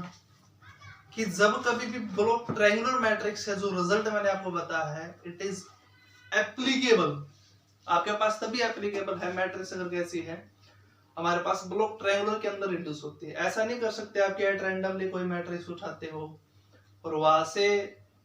कि जब कभी भी ब्लॉक ट्रायंगुलर मैट्रिक्स का जो रिजल्ट मैंने आपको बताया है, इट इज एप्लीकेबल आपके पास तभी एप्लीकेबल है, मैट्रिक्स अगर कैसी है हमारे पास ब्लॉक ट्रायंगुलर के अंदर रिड्यूस होती है। ऐसा नहीं कर सकते आप कि एट रैंडमली कोई मैट्रिक्स उठाते हो और वहां से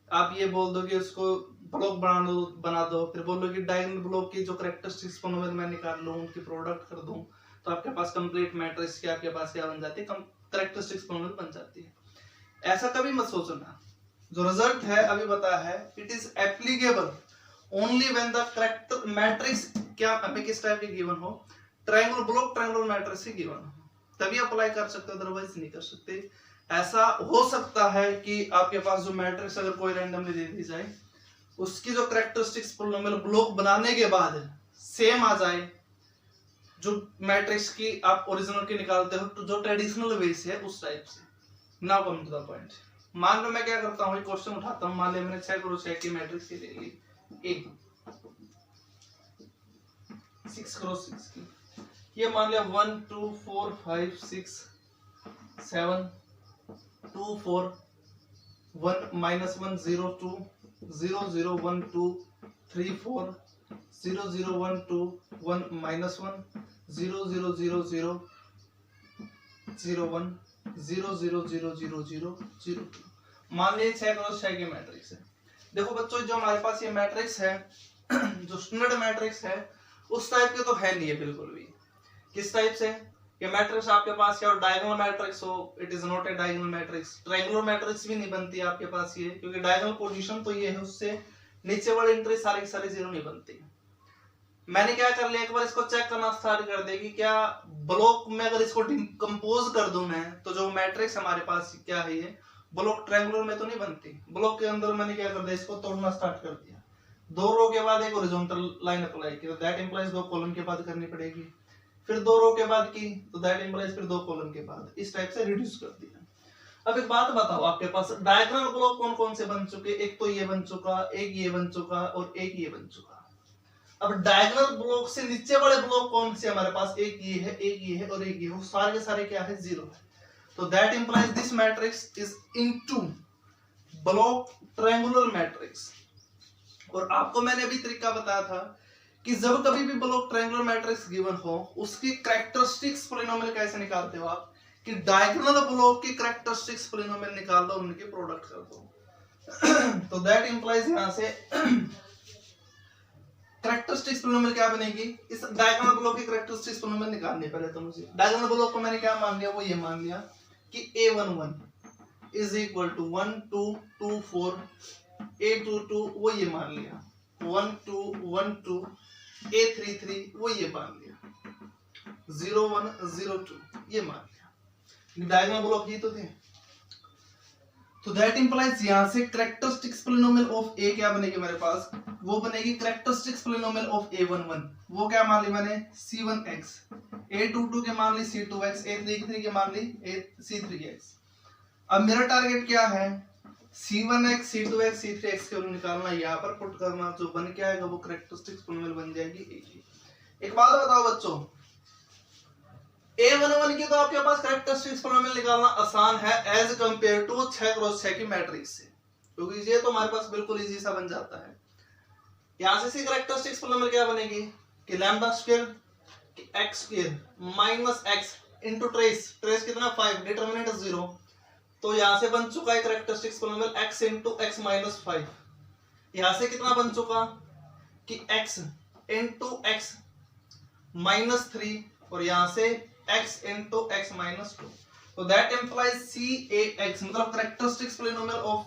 आप ये बोल दो कि उसको ब्लॉक बना दो, फिर बोलो कि डायगोनल ब्लॉक की जो कैरेक्टरिस्टिक्स पॉलिनोमियल मैं निकाल लूं, उनकी प्रोडक्ट कर दूं, तो आपके पास कंप्लीट मैट्रिक्स की आपके पास क्या बन जाती है, कैरेक्टरिस्टिक्स पॉलिनोमियल बन जाती है। ऐसा कभी मत सोचना। जो रिजल्ट है अभी बताया है, it is applicable only when the character matrix क्या हमें किस टाइप की गिवन हो, ट्रायंगुलर ब्लॉक ट्रायंगुलर मैट्रिक्स की गिवन हो, तभी अप्लाई कर सकते हो, अदरवाइज नहीं कर सकते। ऐसा हो सकता है कि आपके पास जो मैट्रिक्स अगर कोई रैंडमली दे दी जाए, उसकी जो कैरेक्टरिस्टिक्स पॉलिनोमियल ब्लॉक बनाने के बाद सेम आ जाए जो मैट्रिक्स की आप ओरिजिनल की निकालते हो, तो जो ट्रेडिशनल वे से है उस टाइप से। Now come to the point. मान लो मैं क्या करता हूँ, एक क्वेश्चन उठाता हूँ, मान लिया मैंने 6 क्रॉस 6 की मैट्रिक्स ले ली, ए 6 क्रॉस 6 की, ये मान लिया 1 2 4 5 6 7 2 4 1 -1 0 2 0 0 1 2 3 4 0 0 1 2 1 -1 0 0 0 0 0 1 0 0 0 0 0 0 2। मान लीजिए 6 क्रॉस 6 की मैट्रिक्स है। देखो बच्चों, जो हमारे पास ये मैट्रिक्स है जो स्टैंडर्ड मैट्रिक्स है उस टाइप के तो है नहीं है बिल्कुल भी। किस टाइप से? ये मैट्रिक्स आपके पास क्या डायगोनल मैट्रिक्स हो, it is not a diagonal matrix. Triangular matrix भी नहीं बनती आपके पास ये, क्योंकि डायगोनल पोजीशन तो ये है, उससे नीचे वाले एंट्री सारी की सारी जीरो नहीं बनती। मैंने क्या कर लिया, एक बार इसको चेक करना स्टार्ट कर दे कि क्या ब्लॉक में अगर इसको कंपोज कर दूं मैं, तो जो मैट्रिक्स हमारे पास क्या है ये ब्लॉक ट्रायंगुलर में तो नहीं बनती। ब्लॉक के अंदर मैंने क्या कर दिया, इसको तोड़ना स्टार्ट कर दिया, 2 रो के बाद एक हॉरिजॉन्टल लाइन अप्लाई की, तो दैट इंप्लाइज 2 कॉलम के बाद करनी पड़ेगी, फिर 2 रो के बाद की, तो दैट इंप्लाइज फिर 2 कॉलम के बाद, इस टाइप से रिड्यूस कर दिया। अब एक बात बताओ, आपके पास डायगोनल ब्लॉक कौन कौन से बन चुके? एक तो ये बन चुका, एक ये बन चुका और एक ये बन चुका। अब डायगोनल ब्लॉक से नीचे वाले ब्लॉक कौन से हमारे पास? एक ये है, एक ये है और एक ये है, सारे के सारे क्या है? जीरो है। तो that implies this matrix is into block triangular matrix. और आपको मैंने अभी तरीका बताया था कि जब कभी भी ब्लॉक ट्रायंगुलर मैट्रिक्स गिवन हो, उसकी कैरेक्टरिस्टिक्स पॉलिनोमियल कैसे निकालते हो आप, कि डायगोनल ब्लॉक की कैरेक्टरिस्टिक्स पॉलिनोमियल निकाल दो, उनकी प्रोडक्ट कर दो। तो दैट इंप्लाइज यहां से कैरेक्टरिस्टिक्स पॉलिनोमियल क्या बनेगी, इस डायगोनल ब्लॉक की कैरेक्टरिस्टिक्स पॉलिनोमियल निकालनी पहले तो मुझे। डायगोनल ब्लॉक को मैंने क्या मान लिया, वो ये मान लिया कि a11 is equal to 1 2 2 4, a22 वो ये मान लिया, 1 2 1 2, a33 वो ये मान लिया, 0 1 0 2 ये मान लिया। डायगोनल ब्लॉक ये तो थे। तो दैट इंप्लाइज यहां से कैरेक्टरिस्टिक्स पॉलिनोमियल ऑफ a क्या बनेगी मेरे पास, वो बनेगी कैरेक्टरिस्टिक्स पॉलिनोमियल ऑफ a11, वो क्या मान ली मैंने, c1x, a22 के मान ली c2x, a33 के मान ली c3x। अब मेरा टारगेट क्या है, c1x c2x c3x के वैल्यू निकालना, यहाँ पर पुट करना, जो बन के आएगा वो कैरेक्टरिस्टिक्स पॉलिनोमियल बन जाएगी a की। एक बात बताओ बच्चों, A11 की तो आपके पास कैरेक्टरिस्टिक्स पॉलिनोमियल निकालना आसान है एज कंपेयर टू 6x6 की मैट्रिक्स से, क्योंकि ये तो हमारे पास बिल्कुल इजी सा बन जाता है। यहां से कैरेक्टरिस्टिक्स पॉलिनोमियल क्या बनेगी कि lambda square x square minus x into trace, trace कितना 5, डिटरमिनेंट 0, तो यहां से बन चुका है characteristics polynomial x into x minus 5। यहां से कितना बन चुका कि x इंटू एक्स माइनस 3 और यहां से x इंटू एक्स माइनस 2, तो दैट इंप्लाइज CAX मतलब कैरेक्टरिस्टिक्स पॉलिनोमियल ऑफ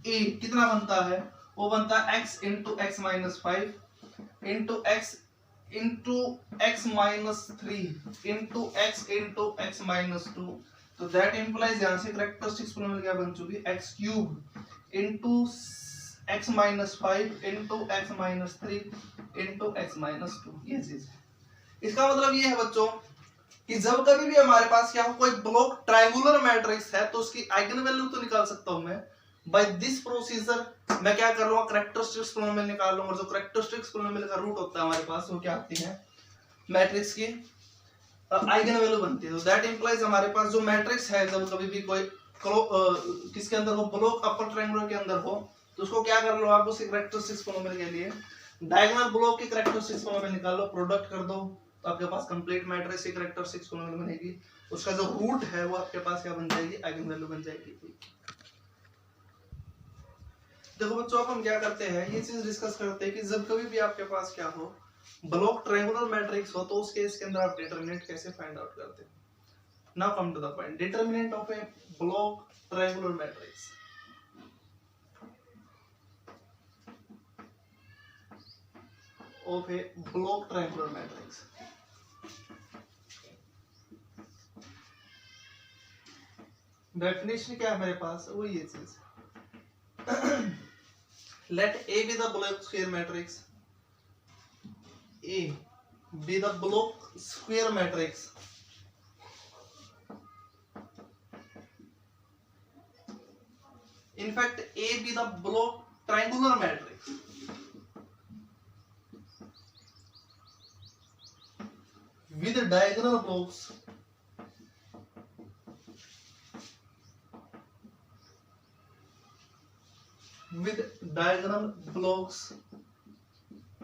A कितना बनता है, वो बनता है x into x minus 5 into x into x minus 3 into x minus 2, तो दैट इंप्लाइज यहां से कैरेक्टरिस्टिक्स पॉलिनोमियल क्या बन चुकी x cube into x minus 5 into x minus 3 into x minus 2। ये चीज है। इसका मतलब ये है बच्चों कि जब कभी भी हमारे पास क्या हो कोई ब्लॉक ट्रायंगुलर मैट्रिक्स है तो उसकी आइगन वैल्यू तो निकाल सकता हूं मैं बाय दिस प्रोसीजर। मैं क्या कर लूंगा, कैरेक्टरिस्टिक्स पॉलिनोमियल निकाल लूंगा, और जो कैरेक्टरिस्टिक्स पॉलिनोमियल का रूट होता है हमारे पास वो क्या आती है, मैट्रिक्स की आइगन वैल्यू बनती है। तो दैट इंप्लाइज हमारे पास जो मैट्रिक्स है जब कभी भी कोई किसके अंदर हो, ब्लॉक अपर ट्रायंगुलर के अंदर हो, तो उसको क्या कर लो आप, उस कैरेक्टरिस्टिक्स पॉलिनोमियल के लिए डायगोनल ब्लॉक की कैरेक्टरिस्टिक्स पॉलिनोमियल निकाल लो, प्रोडक्ट कर दो, तो आपके पास कंप्लीट मैट्रिक्स की कैरेक्टरिस्टिक्स पॉलिनोमियल बनेगी। उसका जो रूट है वो आपके पास क्या बन जाएगी, आइगन वैल्यू बन जाएगी। देखो बच्चों अब हम क्या करते हैं, ये चीज डिस्कस करते हैं कि जब कभी भी आपके पास क्या हो ब्लॉक ट्रायंगुलर मैट्रिक्स हो तो उस केस के अंदर आप डिटरमिनेंट कैसे फाइंड आउट करते हैं। Now come to the point, determinant of a block triangular matrix. Of a block triangular matrix, definition क्या है मेरे पास, वो ये चीज let A be the block square matrix, A be the block square matrix in fact A be the block triangular matrix with diagonal blocks with diagonal blocks,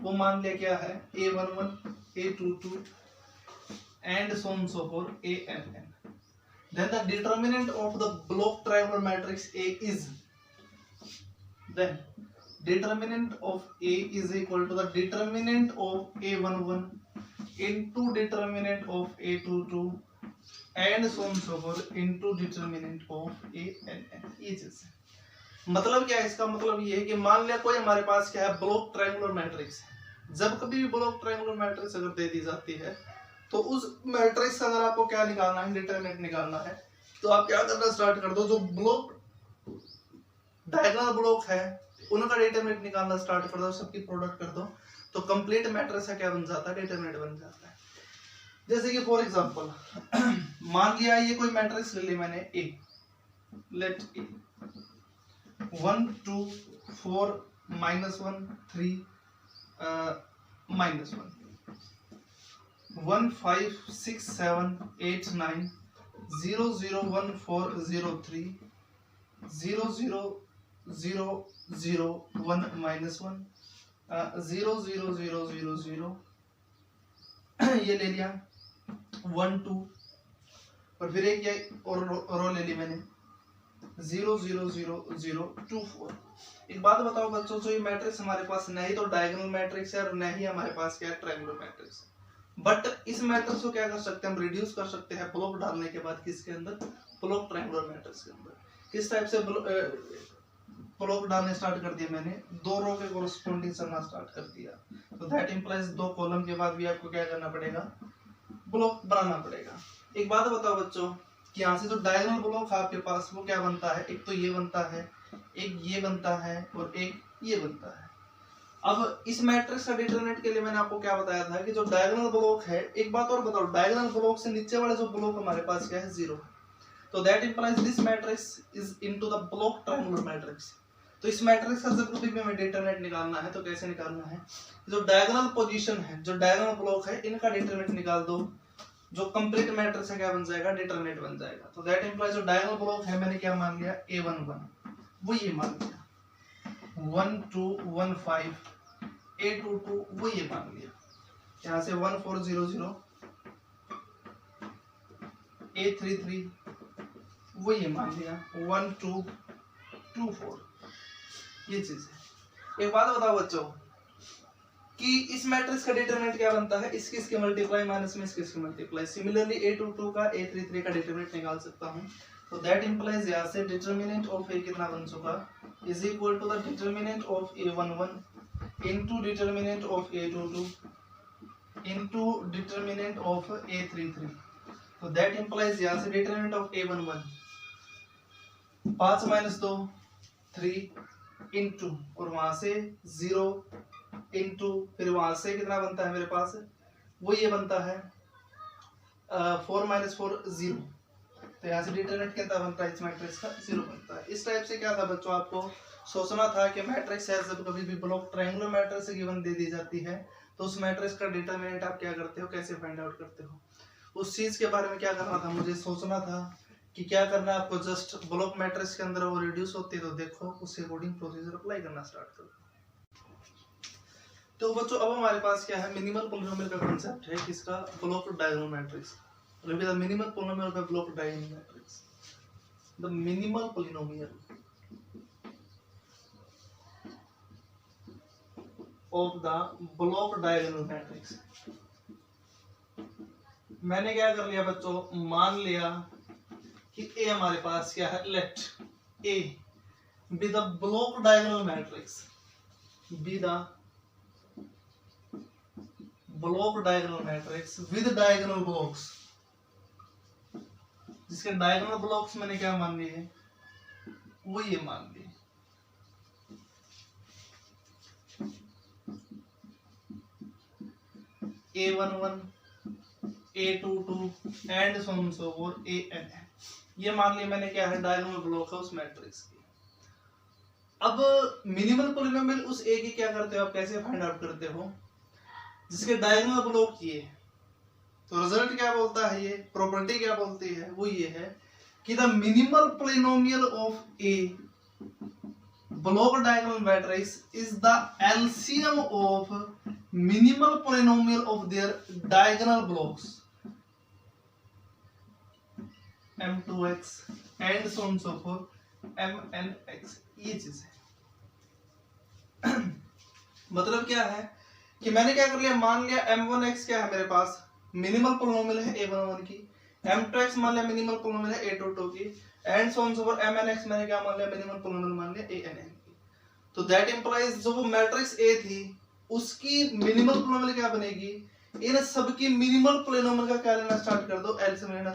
वो मान लिया क्या है A11 A22 and so on so forth ANN, then the determinant of the block triangular matrix A is, then determinant of A is equal to the determinant of A11 into determinant of A22 and so on so forth into determinant of ANN। ये चीज मतलब क्या है, इसका मतलब ये है कि मान लिया कोई हमारे पास क्या है ब्लॉक ट्रायंगुलर मैट्रिक्स है। जब कभी भी ब्लॉक ट्रायंगुलर मैट्रिक्स अगर दे दी जाती है तो उस मैट्रिक्स अगर आपको क्या निकालना है, डिटरमिनेंट निकालना है, तो आप क्या करना स्टार्ट कर दो, जो ब्लॉक डायगोनल ब्लॉक है उनका डिटरमिनेंट निकालना स्टार्ट कर दो, सबकी प्रोडक्ट कर दो, तो कंप्लीट मैट्रिक्स का क्या बन जाता है, डिटरमिनेंट बन जाता है। जैसे कि फॉर एग्जांपल मान लिया ये कोई मैट्रिक्स ले ली मैंने A, लेट A 1 2 4 -1 3 -1 1 5 6 7 8 9 0 0 1 4 0 3 0 0 0 0 1 -1 0 0 0 0 0 ये ले लिया 1 2 और फिर एक ये और रो ले ली मैंने 0 0 0 0 2 4। एक बात बताओ बच्चों, जो ये मैट्रिक्स हमारे पास न ही तो डायगोनल मैट्रिक्स है और न ही हमारे पास क्या है ट्रायंगुलर मैट्रिक्स, बट इस मैट्रिक्स को क्या कर सकते हैं हम, रिड्यूस कर सकते हैं ब्लॉक डालने के बाद किसके अंदर, ब्लॉक ट्रायंगुलर मैट्रिक्स के अंदर। किस टाइप से ब्लॉक डालने स्टार्ट कर दिया मैंने, दो रो के कोरस्पोंडिंग चलना स्टार्ट कर दिया, तो दैट इंप्लाइज दो कॉलम के बाद भी आपको क्या करना पड़ेगा, ब्लॉक बनाना पड़ेगा। एक बात बताओ बच्चों कि यहाँ से जो डायगोनल ब्लॉक है आपके पास वो क्या बनता है, एक तो ये बनता है, एक ये बनता है और एक ये बनता है। अब इस मैट्रिक्स का डिटरमिनेंट के लिए मैंने आपको क्या बताया था कि जो डायगोनल ब्लॉक है, एक बात और बताओ, डायगोनल ब्लॉक से नीचे वाले जो ब्लॉक हमारे पास क्या है, 0 है, तो that implies this matrix is into the block triangular matrix. तो इस मैट्रिक्स का जब कभी भी हमें डिटरमिनेंट निकालना है तो कैसे निकालना है, जो डायगोनल पोजीशन है, जो डायगोनल ब्लॉक है, इनका डिटरमिनेंट निकाल दो, जो कंप्लीट मैट्रिक्स है क्या बन जाएगा, डिटरमिनेंट बन जाएगा। तो दैट इंप्लाइज जो डायगोनल ब्लॉक है मैंने क्या मान लिया, A11 वो ये मान लिया, 1 2 1 5 A22 वो ये मान लिया, यहाँ से 1 4 0 0 A33 वो ये मान लिया, 1 2 2 4 ये चीज है। एक बात बताओ बच्चों कि इस मैट्रिक्स का डिटरमिनेंट क्या बनता है, इसकी इसके मल्टीप्लाई माइनस में इसके मल्टीप्लाई। सिमिलरली A22 का A33 का डिटरमिनेंट निकाल सकता हूँ। तो दैट इंप्लाइज यहाँ से डिटरमिनेंट ऑफ A कितना बन चुका, is equal to the determinant of A11 into determinant of A22 into determinant of A33। तो दैट इंप्लाइज यहाँ से डिटरमिनेंट ऑफ A11 5 - 2 3 इनटू और वहां से 0 इनटू फिर वहां से कितना बनता है मेरे पास, वो ये बनता है 4 - 4 0। तो यहाँ से डिटरमिनेंट कितना बनता है इस मैट्रिक्स का, 0 बनता है। इस टाइप से क्या था बच्चों, आपको सोचना था कि मैट्रिक्स है जब कभी भी ब्लॉक ट्रायंगुलर मैट्रिक्स गिवन दे दी जाती है तो उस मैट्रिक्स का डिटरमिनेंट आप क्या करते हो, कैसे फाइंड आउट करते हो, उस चीज के बारे में क्या करना था, मुझे सोचना था कि क्या करना है आपको। जस्ट ब्लॉक मैट्रिक्स के अंदर वो रिड्यूस होती है तो देखो उसके अकॉर्डिंग प्रोसीजर अप्लाई करना स्टार्ट करो। तो बच्चों अब हमारे पास क्या है, मिनिमल पॉलिनोमियल का कांसेप्ट है किसका, block diagonal matrix. The minimal polynomial of the block diagonal matrix, the minimal polynomial of the block diagonal matrix. मैंने क्या कर लिया बच्चों, मान लिया कि A हमारे पास क्या है, let A be the block diagonal matrix, be the block diagonal matrix with diagonal blocks, जिसके डायगोनल ब्लॉक्स मैंने क्या मान लिए, वो ये मान लिए। A11 A22 and so on so fourth AN, ये मान लिया मैंने क्या है, डायगोनल ब्लॉक है उस मैट्रिक्स की। अब मिनिमल पॉलिनोमियल उस A की क्या करते हो आप, कैसे फाइंड आउट करते हो, जिसके डायगोनल ब्लॉक ये। तो रिजल्ट क्या बोलता है, ये प्रॉपर्टी क्या बोलती है, वो ये है कि the minimal polynomial of A block diagonal matrix is the LCM of minimal polynomial of their diagonal blocks M2x and so on so fourth MNX। ये चीज है मतलब क्या है कि मैंने क्या कर लिया, मान लिया M1x क्या है मेरे पास, मिनिमल पॉलिनोमियल है A11 की, M2x मान लिया मिनिमल पॉलिनोमियल है A22 की, and so on so fourth MNX मैंने क्या मान लिया, मिनिमल पॉलिनोमियल मान लिया ANN की। तो दैट इंप्लाइज जो वो मैट्रिक्स A थी उसकी मिनिमल पॉलिनोमियल क्या बनेगी, इन सबकी मिनिमल पॉलिनोमियल का क्या लेना स्टार्ट कर दो, एलसीएम लेना